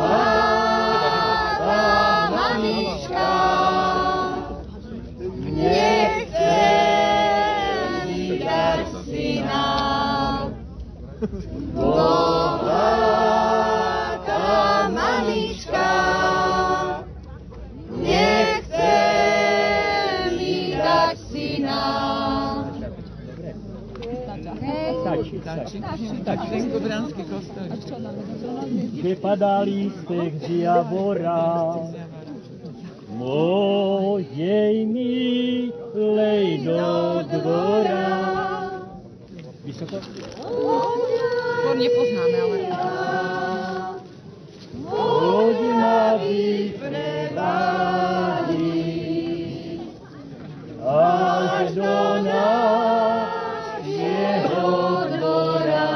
Bohatá mamička nechce mi dať syna. Bohatá mamička nechce mi dať syna. Kde padá lístek z javora, mojej milej do dvora. Vysoko? To nepoznáme, ale... Poď ma vyprevádí až do nášho dvora.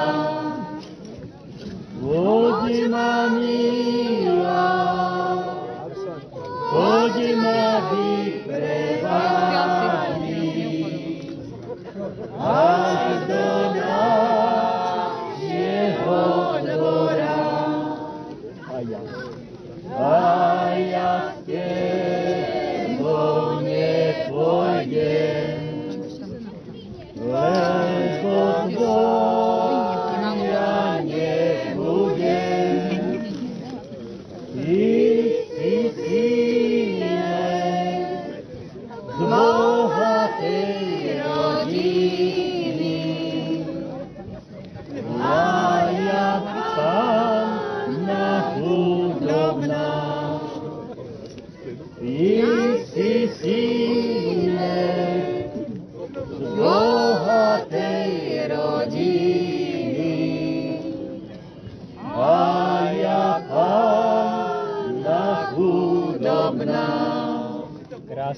Poď ma milá, poď ma vyprevádí až do nášho dvora. A ja s tebou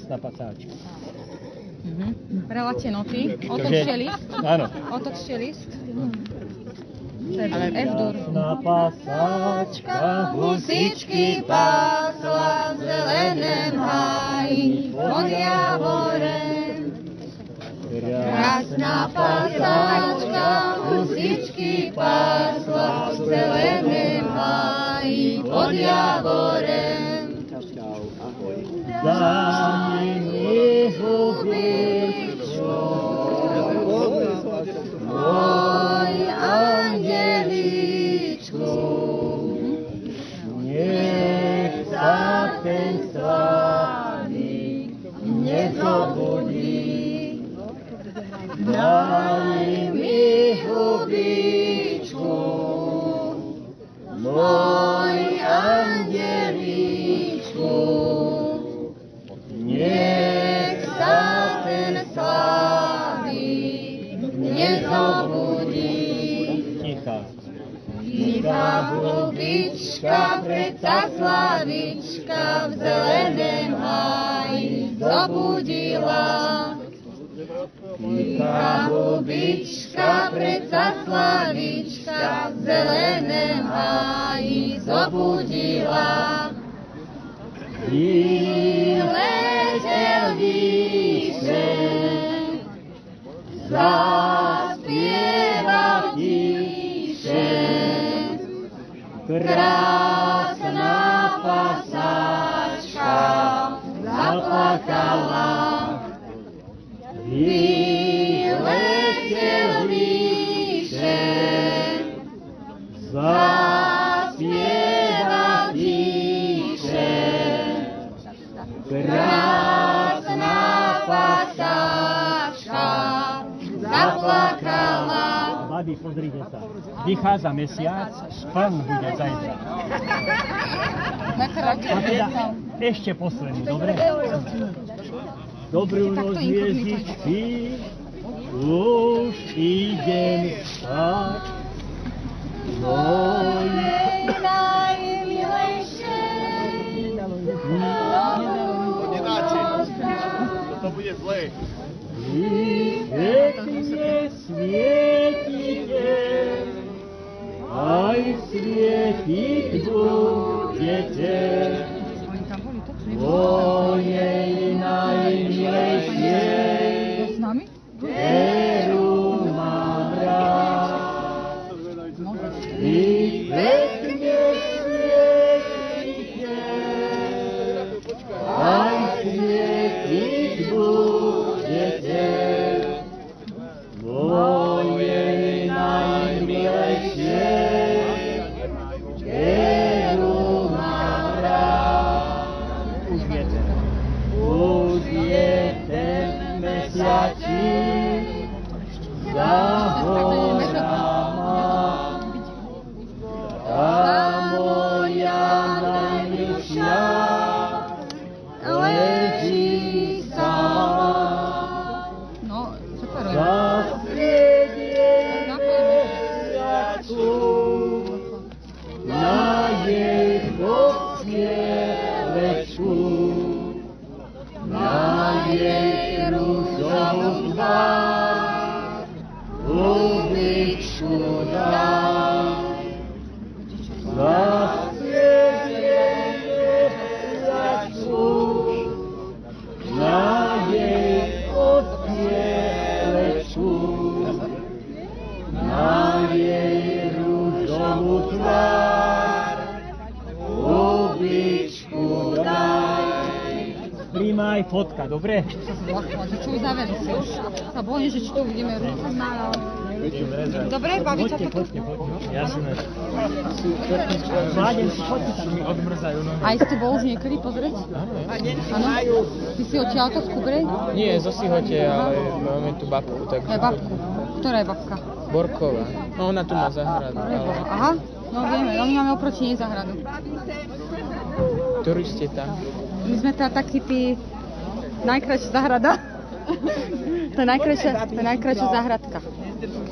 krásna pasáčka. Relácie noty. Otočte list. Áno. Otočte list. F-dur. Krásna pasáčka, Husičky pásla v zeleném háji pod javorem. Krásna pasáčka, husičky pásla v zeleném háji pod javorem. Za nimi hubičko, Môj andělíčku, nech sa ten slávy nezobudí. daj mi hubičku, môj andělíčku, nech sa ten slávy nezobudí. Tichá. Tichá hubička, predsa slavička v zeleném háji zobudila. Tichá hubička, predsa slavička v zeleném háji zobudila. Vyletel výše, zaspieval tiše, krásna pasáčka zaplakala. Vyletel výše, zaspieval tiše, krásna pasáčka zaplakala. Babi, pozrite sa. Vychádza mesiac, spán bude zajtra. A teda ešte posledný, dobre? Dobrú noc, hviezdičky, už idem spať. Môj najmilejšie, To bude zlé. Pekne svietite, aj svietiť budete. Mojej najmilejšej, ktorú mám rád. Vy pekne svietite, aj svietiť budete. Mojej najmilejšej, ktorú mám rád. Už je ten mesiačík za horama. Tá moja najmilšia leží sama. No, super. Zasviedie mesiacu na jej podstielečku, na jej rúžovú tvár hubičku daj. Zasviedie mesiacu na jej podstielečku, na jej rúžovú tvár hubičku daj. Príjmaj fotka, dobre? Čo už zaveli si už? Sa bojím, že či to uvidíme Dobre, baviť sa to? Poďte. Jasné. Mláden si fotka tam mi odmrzajú nohy. Aj si bol už niekedy pozrieť? Áno. Ty si odtiaľto z Kubrej? Nie, zo Sihote, ale máme tu babku. Takže... Ja babku. Ktorá je babka? Borková. No ona tu má záhradu. Ale... Aha, no vieme, my máme oproti nej záhradu. Ktorí ste tam? My sme teda takí tí najkrajšia záhrada. To je najkrajšia záhradka.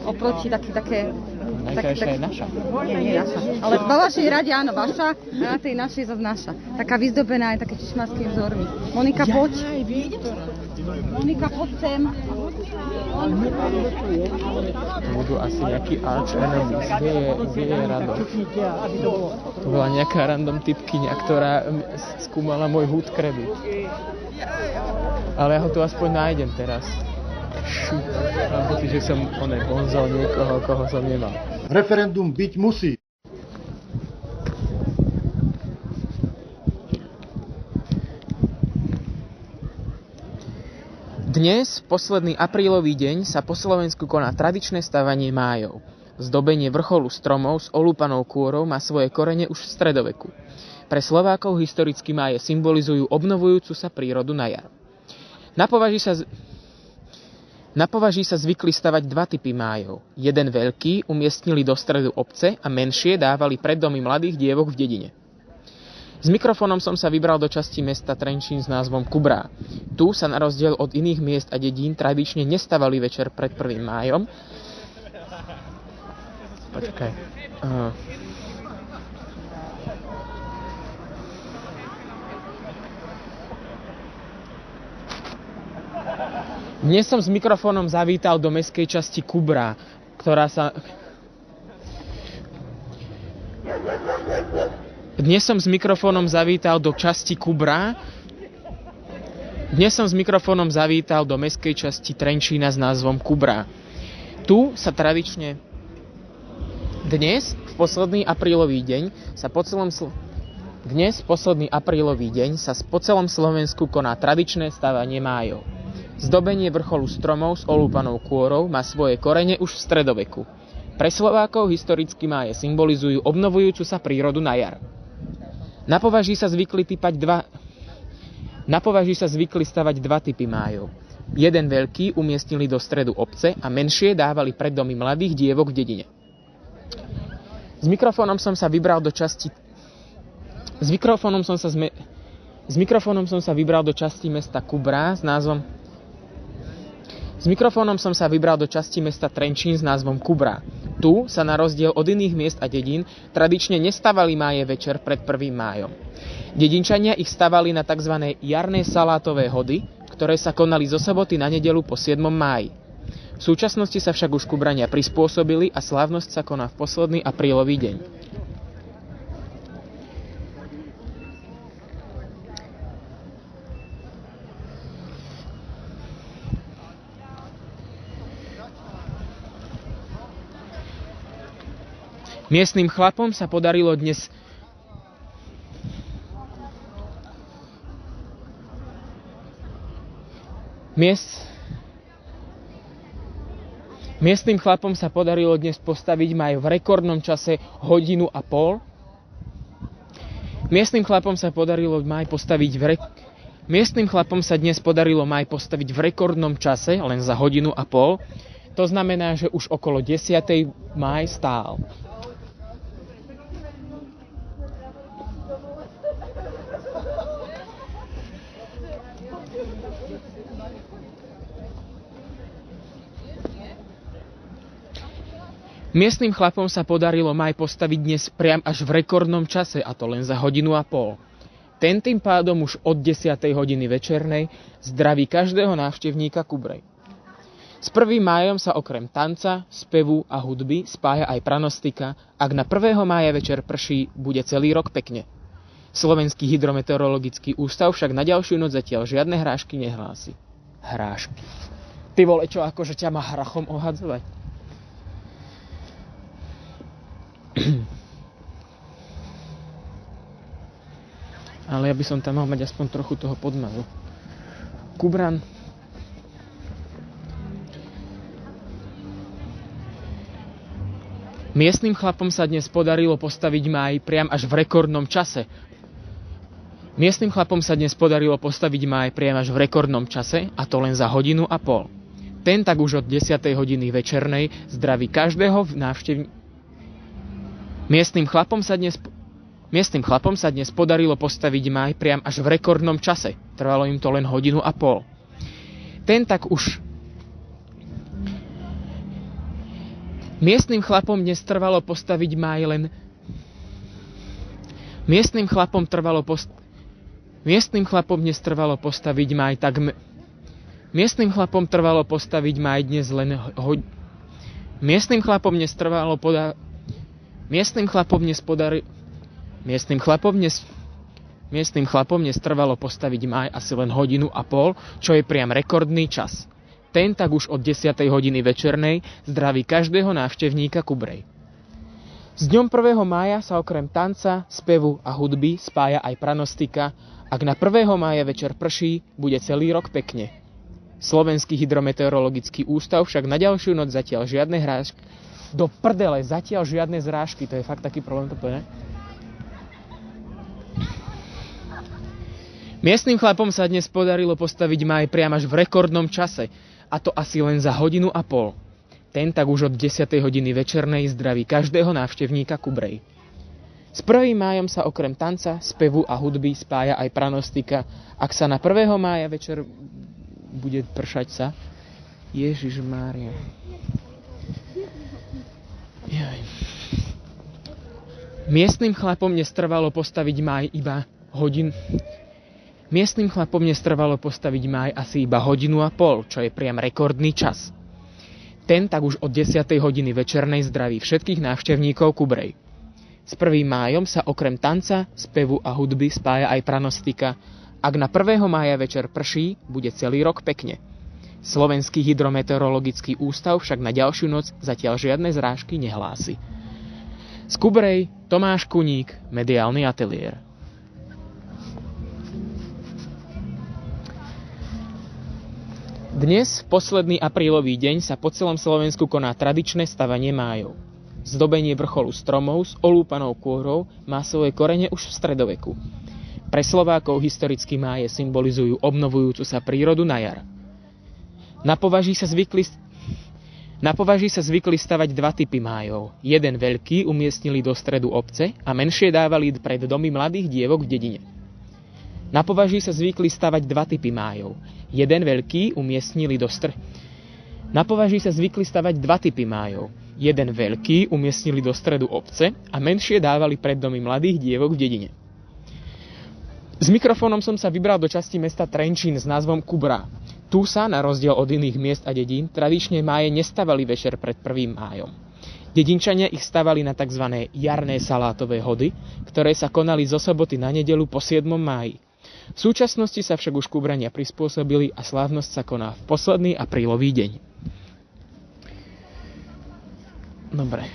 Oproti také Najkrajšia je naša. Nie naša. Ale vo vašej rade áno, vaša, a na tej našej zase naša. Taká vyzdobená aj také čišmarskými vzormi. Monika, poď. Monika, poď sem. Budú asi nejaký arch enemies. Kde je Rado? To bola nejaká random typkyňa, ktorá skúmala môj hood kredit. Ale ja ho tu aspoň nájdem teraz. Mám pocit, že som bonzol niekoho, koho som nemal. Referendum byť musí. Dnes, posledný aprílový deň, sa po Slovensku koná tradičné stavanie májov. Zdobenie vrcholu stromov s olúpanou kôrou má svoje korene už v stredoveku. Pre Slovákov historicky máje symbolizujú obnovujúcu sa prírodu na jar. Na považí sa zvykli stavať dva typy májov. Jeden veľký umiestnili do stredu obce a menšie dávali pred domy mladých dievok v dedine. S mikrofónom som sa vybral do časti mesta Trenčín s názvom Kubrá. Tu sa na rozdiel od iných miest a dedín tradične nestavali večer pred 1. májom. Počkaj. Dnes som s mikrofónom zavítal do mestskej časti Kubrá, ktorá sa... Dnes som s mikrofónom zavítal do mestskej časti Trenčína s názvom Kubrá. Tu sa tradične dnes, posledný aprílový deň, sa po celom Slovensku koná tradičné stavanie májov. Zdobenie vrcholu stromov s olúpanou kôrou má svoje korene už v stredoveku. Pre Slovákov historicky máje symbolizujú obnovujúcu sa prírodu na jar. Na považí sa zvykli stavať dva typy májov. Jeden veľký umiestnili do stredu obce a menšie dávali pred domy mladých dievok v dedine. S mikrofónom som sa vybral do časti mesta Kubrá s názvom mesta Trenčín s názvom Kubrá. Tu sa na rozdiel od iných miest a dedín tradične nestavali máje večer pred 1. májom. Dedinčania ich stavali na tzv. Jarné salátové hody, ktoré sa konali zo soboty na nedeľu po 7. máji. V súčasnosti sa však už Kubrania prispôsobili a slávnosť sa koná v posledný aprílový deň. Miestnym chlapom sa podarilo dnes postaviť maj v rekordnom čase 1,5 hodiny. Miestnym chlapom sa dnes podarilo maj postaviť v rekordnom čase len za 1,5 hodiny. To znamená, že už okolo 10. máj stál. Miestnym chlapom sa podarilo maj postaviť dnes priam až v rekordnom čase, a to len za 1,5 hodiny. Ten tým pádom už od 10. hodiny večernej zdraví každého návštevníka Kubrej. S 1. májom sa okrem tanca, spevu a hudby spája aj pranostika. Ak na 1. mája večer prší, bude celý rok pekne. Slovenský hydrometeorologický ústav však na ďalšiu noc zatiaľ žiadne hrášky nehlási. Hrášky. Ty vole, čo akože ťa má hrachom ohadzovať? Ale ja by som tam mal mať aspoň trochu toho podmazu. Kubran. Miestnym chlapom sa dnes podarilo postaviť máj priam až v rekordnom čase. A to len za 1,5 hodiny. Ten tak už od 10. hodiny večernej zdraví každého návštevníka. Miestnym chlapom sa dnes podarilo postaviť máj priam až v rekordnom čase. Trvalo im to len 1,5 hodiny. Miestnym chlapom dnes trvalo postaviť máj len... Miestnym chlapom dnes trvalo postaviť máj tak... Miestnym chlapom trvalo postaviť máj dnes len... Miestnym chlapom dnes trvalo Miestnym chlapom dnes trvalo postaviť máj asi len 1,5 hodiny, čo je priam rekordný čas. Ten tak už od 10. hodiny večernej zdraví každého návštevníka Kubrej. S dňom 1. mája sa okrem tanca, spevu a hudby spája aj pranostika. Ak na 1. mája večer prší, bude celý rok pekne. Slovenský hydrometeorologický ústav však na ďalšiu noc zatiaľ žiadne hrášky. Do prdele, zatiaľ žiadne zrážky, to je fakt taký problém, to ne? Miestnym chlapom sa dnes podarilo postaviť máj priam až v rekordnom čase, a to asi len za 1,5 hodiny. Ten tak už od 10. hodiny večernej zdraví každého návštevníka Kubrej. S 1. májom sa okrem tanca, spevu a hudby spája aj pranostika. Ak sa na 1. mája večer bude pršať sa, Ježišmária. Miestnym chlapom dnes trvalo postaviť máj iba hodin. Miestnym chlapom dnes trvalo postaviť máj asi iba 1,5 hodiny, čo je priam rekordný čas. Ten tak už od 10. hodiny večernej zdraví všetkých návštevníkov Kubrej. S 1. májom sa okrem tanca, spevu a hudby spája aj pranostika. Ak na 1. mája večer prší, bude celý rok pekne. Slovenský hydrometeorologický ústav však na ďalšiu noc zatiaľ žiadne zrážky nehlási. Z Kubrej Tomáš Kuník, Mediálny ateliér. Dnes, posledný aprílový deň, sa po celom Slovensku koná tradičné stavanie májov. Zdobenie vrcholu stromov s olúpanou kôrou má svoje korene už v stredoveku. Pre Slovákov historicky máje symbolizujú obnovujúcu sa prírodu na jar. Na považí sa zvykli stavať dva typy májov. Jeden veľký umiestnili do stredu obce a menšie dávali pred domy mladých dievok v dedine. Na považí sa zvykli stavať dva typy májov. Jeden veľký umiestnili do stredu obce a menšie dávali pred domy mladých dievok v dedine. S mikrofónom som sa vybral do časti mesta Trenčín s názvom Kubra. Tu sa, na rozdiel od iných miest a dedín, tradične máje nestavali večer pred 1. májom. Dedinčania ich stavali na tzv. Jarné salátové hody, ktoré sa konali zo soboty na nedeľu po 7. máji. V súčasnosti sa však už Kubrania prispôsobili a slávnosť sa koná v posledný aprílový deň. Dobre.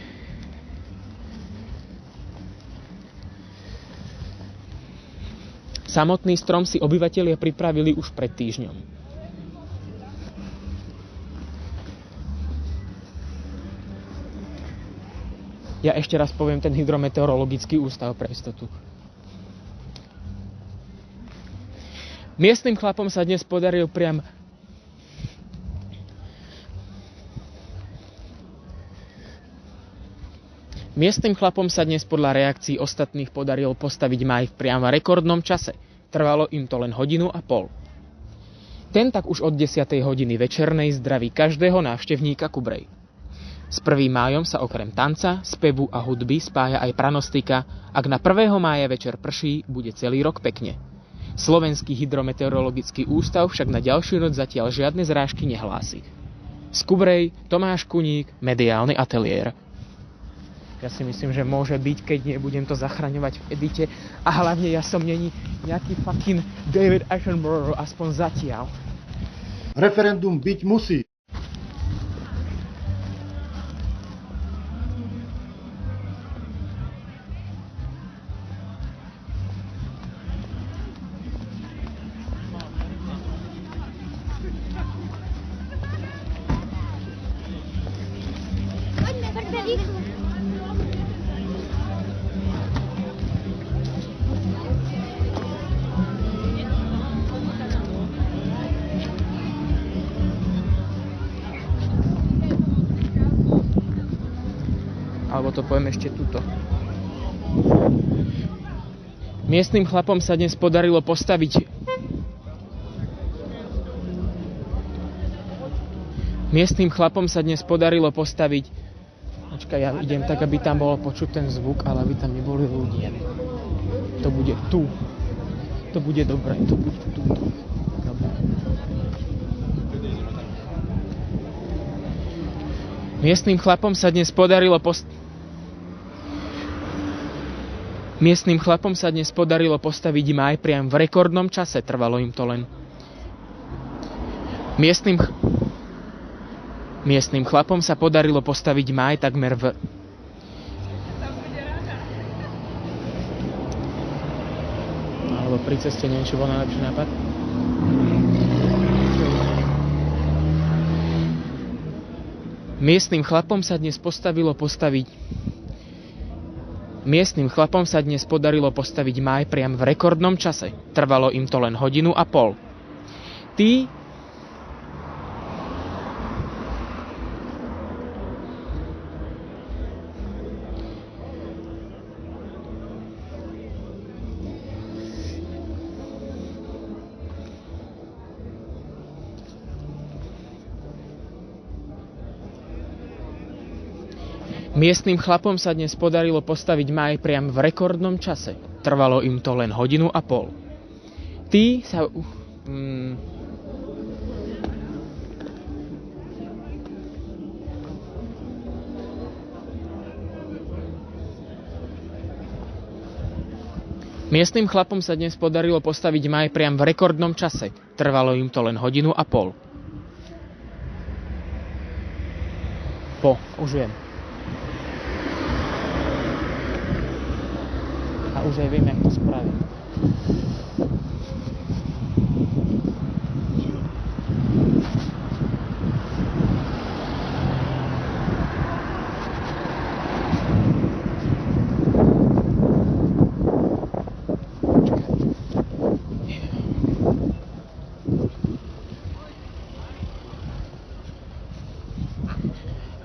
Samotný strom si obyvatelia pripravili už pred týždňom. Ja ešte raz poviem ten hydrometeorologický ústav pre istotu. Miestnym chlapom sa dnes podaril Miestnym chlapom sa dnes podľa reakcií ostatných podarilo postaviť máj v priamo rekordnom čase. Trvalo im to len 1,5 hodiny. Ten tak už od 10. hodiny večernej zdraví každého návštevníka Kubrej. S 1. májom sa okrem tanca, spevu a hudby spája aj pranostika. Ak na 1. mája večer prší, bude celý rok pekne. Slovenský hydrometeorologický ústav však na ďalšiu noc zatiaľ žiadne zrážky nehlási. Z Kubrej Tomáš Kuník, Mediálny ateliér. Ja si myslím, že môže byť, keď nebudem to zachraňovať v edite. A hlavne ja som není nejaký fucking David Attenborough, aspoň zatiaľ. Referendum byť musí. Alebo to poviem ešte tuto. Miestnym chlapom sa dnes podarilo postaviť Počkaj, ja idem tak, aby tam bolo počuť ten zvuk, ale aby tam neboli ľudia. To bude tu. To bude dobre, to bude tu. Dobre. Miestnym chlapom sa dnes podarilo postaviť máj priam v rekordnom čase. Trvalo im to len. Miestnym chlapom sa podarilo postaviť máj takmer v... Alebo pri ceste neviem, čo bol najlepší nápad. Miestnym chlapom sa dnes podarilo postaviť máj priam v rekordnom čase. Trvalo im to len 1,5 hodiny. Miestnym chlapom sa dnes podarilo postaviť máj priam v rekordnom čase. Trvalo im to len 1,5 hodiny. Tí sa... Miestnym chlapom sa dnes podarilo postaviť máj priam v rekordnom čase. Trvalo im to len 1,5 hodiny. Už viem. A už aj viem, jak to spraviť.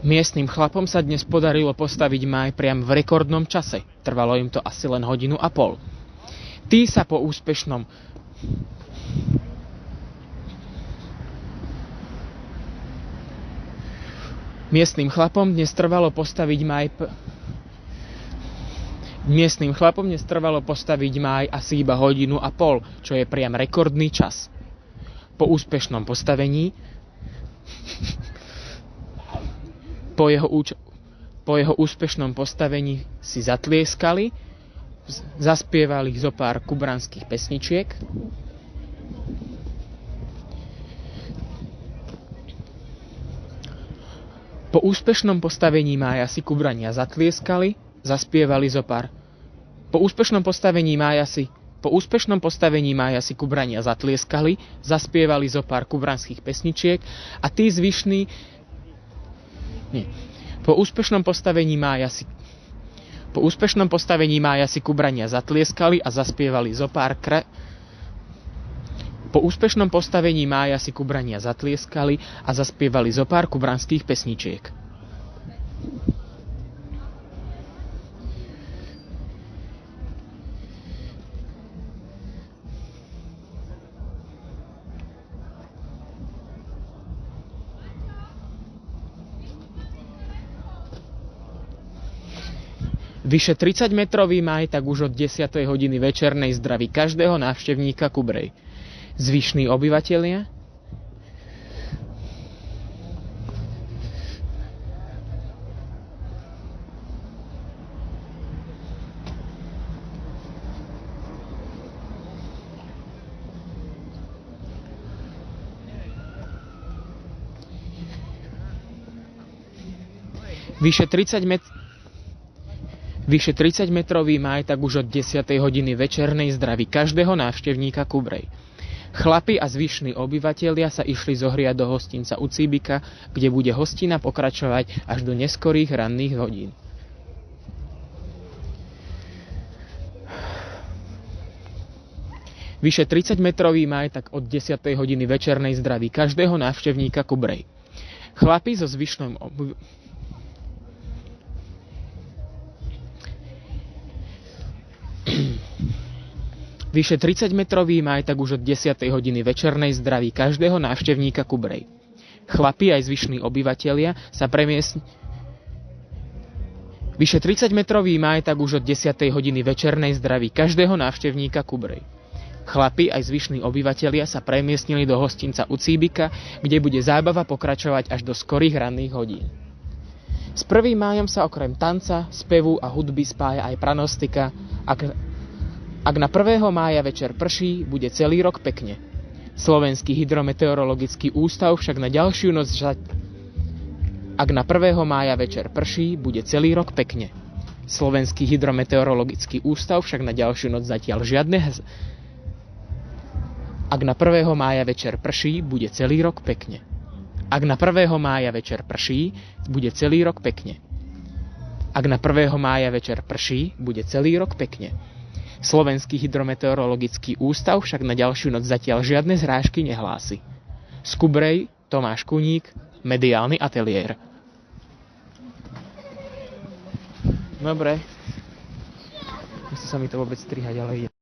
Miestnym chlapom sa dnes podarilo postaviť máj priam v rekordnom čase. Trvalo im to asi len 1,5 hodiny. Tí sa po úspešnom... Miestnym chlapom dnes trvalo postaviť máj asi iba 1,5 hodiny, čo je priam rekordný čas. Po úspešnom postavení... Po jeho úspešnom postavení si zatlieskali, zaspievali zo pár kubranských pesničiek. Po úspešnom postavení mája si kubrania zatlieskali, zaspievali zo pár. Po úspešnom postavení mája si kubrania zatlieskali, zaspievali zo pár kubranských pesničiek a tí zvyšní... Po úspešnom postavení mája si kubrania zatlieskali a zaspievali zo pár kubranských pesničiek. Vyše 30-metrový máj tak už od 10. hodiny večernej zdraví každého návštevníka Kubrej. Zvyšní obyvatelia Vyše 30-metrový máj tak už od 10. hodiny večernej zdraví každého návštevníka Kubrej. Chlapi a zvyšní obyvatelia sa išli zohriať do hostinca u Cíbika, kde bude hostina pokračovať až do neskorých ranných hodín. Vyše 30-metrový máj tak od 10. hodiny večernej zdraví každého návštevníka Kubrej. Chlapi so zvyšnou Vyše 30-metrový máj tak už od 10. hodiny večernej zdraví každého návštevníka Kubrej. Chlapi aj zvyšní obyvatelia sa Vyše 30-metrový máj tak už od 10. hodiny večernej zdraví každého návštevníka Kubrej. Chlapi aj zvyšní obyvatelia sa premiestnili do hostinca u Cíbika, kde bude zábava pokračovať až do skorých ranných hodín. S 1. májom sa okrem tanca, spevu a hudby spája aj pranostika. Ak na 1. mája večer prší, bude celý rok pekne. Slovenský hydrometeorologický ústav však na ďalšiu noc Ak na 1. mája večer prší, bude celý rok pekne. Slovenský hydrometeorologický ústav však na ďalšiu noc zatiaľ Ak na 1. mája večer prší, bude celý rok pekne. Ak na 1. mája večer prší, bude celý rok pekne. Ak na 1. mája večer prší, bude celý rok pekne. Slovenský hydrometeorologický ústav však na ďalšiu noc zatiaľ žiadne zrážky nehlási. Z Kubrej, Tomáš Kuník, Mediálny ateliér. Dobre. Nechce sa mi to vôbec strihať, ale ide.